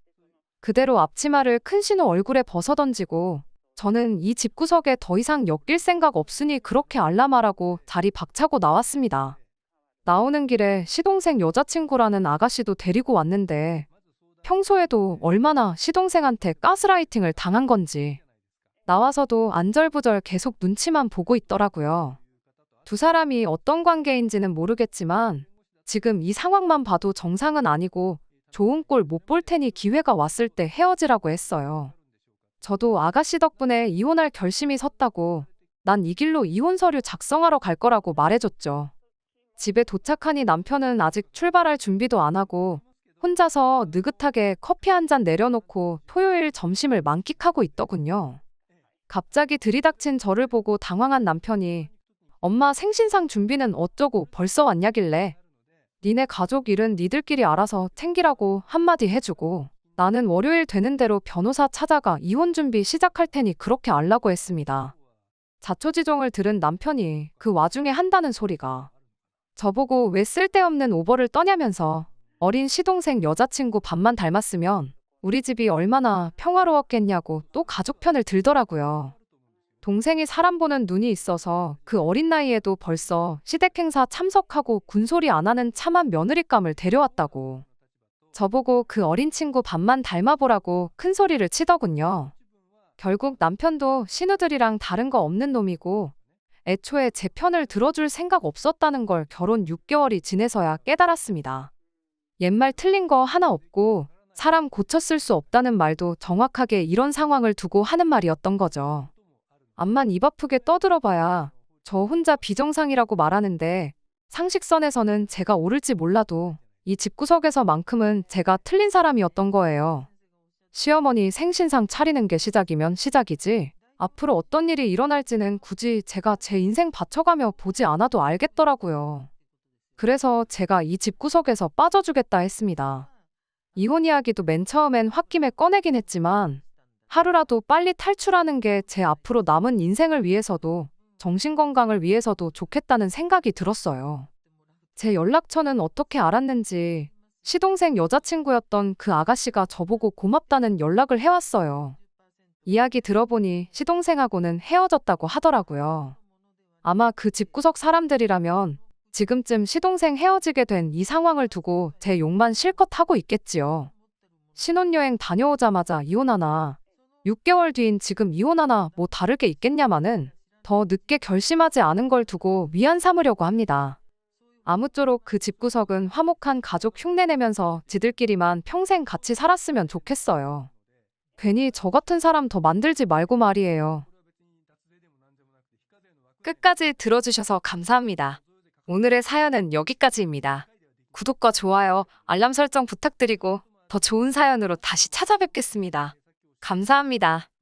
그대로 앞치마를 큰 신우 얼굴에 벗어던지고 저는 이 집구석에 더 이상 엮일 생각 없으니 그렇게 알라말하고 자리 박차고 나왔습니다. 나오는 길에 시동생 여자친구라는 아가씨도 데리고 왔는데 평소에도 얼마나 시동생한테 가스라이팅을 당한 건지 나와서도 안절부절 계속 눈치만 보고 있더라고요. 두 사람이 어떤 관계인지는 모르겠지만 지금 이 상황만 봐도 정상은 아니고 좋은 꼴 못 볼 테니 기회가 왔을 때 헤어지라고 했어요. 저도 아가씨 덕분에 이혼할 결심이 섰다고 난 이 길로 이혼 서류 작성하러 갈 거라고 말해줬죠. 집에 도착하니 남편은 아직 출발할 준비도 안 하고 혼자서 느긋하게 커피 한 잔 내려놓고 토요일 점심을 만끽하고 있더군요. 갑자기 들이닥친 저를 보고 당황한 남편이 엄마 생신상 준비는 어쩌고 벌써 왔냐길래 니네 가족 일은 니들끼리 알아서 챙기라고 한마디 해주고 나는 월요일 되는 대로 변호사 찾아가 이혼 준비 시작할 테니 그렇게 알라고 했습니다. 자초지종을 들은 남편이 그 와중에 한다는 소리가 저보고 왜 쓸데없는 오버를 떠냐면서 어린 시동생 여자친구 밥만 닮았으면 우리 집이 얼마나 평화로웠겠냐고 또 가족 편을 들더라고요. 동생이 사람 보는 눈이 있어서 그 어린 나이에도 벌써 시댁 행사 참석하고 군소리 안 하는 참한 며느리감을 데려왔다고. 저보고 그 어린 친구 밥만 닮아보라고 큰 소리를 치더군요. 결국 남편도 신우들이랑 다른 거 없는 놈이고 애초에 제 편을 들어줄 생각 없었다는 걸 결혼 6개월이 지내서야 깨달았습니다. 옛말 틀린 거 하나 없고 사람 고쳐 쓸 수 없다는 말도 정확하게 이런 상황을 두고 하는 말이었던 거죠. 암만 입 아프게 떠들어봐야 저 혼자 비정상이라고 말하는데 상식선에서는 제가 옳을지 몰라도 이 집구석에서만큼은 제가 틀린 사람이었던 거예요. 시어머니 생신상 차리는 게 시작이면 시작이지 앞으로 어떤 일이 일어날지는 굳이 제가 제 인생 바쳐가며 보지 않아도 알겠더라고요. 그래서 제가 이 집구석에서 빠져주겠다 했습니다. 이혼 이야기도 맨 처음엔 홧김에 꺼내긴 했지만 하루라도 빨리 탈출하는 게 제 앞으로 남은 인생을 위해서도 정신건강을 위해서도 좋겠다는 생각이 들었어요. 제 연락처는 어떻게 알았는지 시동생 여자친구였던 그 아가씨가 저보고 고맙다는 연락을 해왔어요. 이야기 들어보니 시동생하고는 헤어졌다고 하더라고요. 아마 그 집구석 사람들이라면 지금쯤 시동생 헤어지게 된 이 상황을 두고 제 욕만 실컷 하고 있겠지요. 신혼여행 다녀오자마자 이혼하나 6개월 뒤인 지금 이혼하나 뭐 다를 게 있겠냐마는 더 늦게 결심하지 않은 걸 두고 위안 삼으려고 합니다. 아무쪼록 그 집구석은 화목한 가족 흉내내면서 지들끼리만 평생 같이 살았으면 좋겠어요. 괜히 저 같은 사람 더 만들지 말고 말이에요. 끝까지 들어주셔서 감사합니다. 오늘의 사연은 여기까지입니다. 구독과 좋아요, 알람 설정 부탁드리고 더 좋은 사연으로 다시 찾아뵙겠습니다. 감사합니다.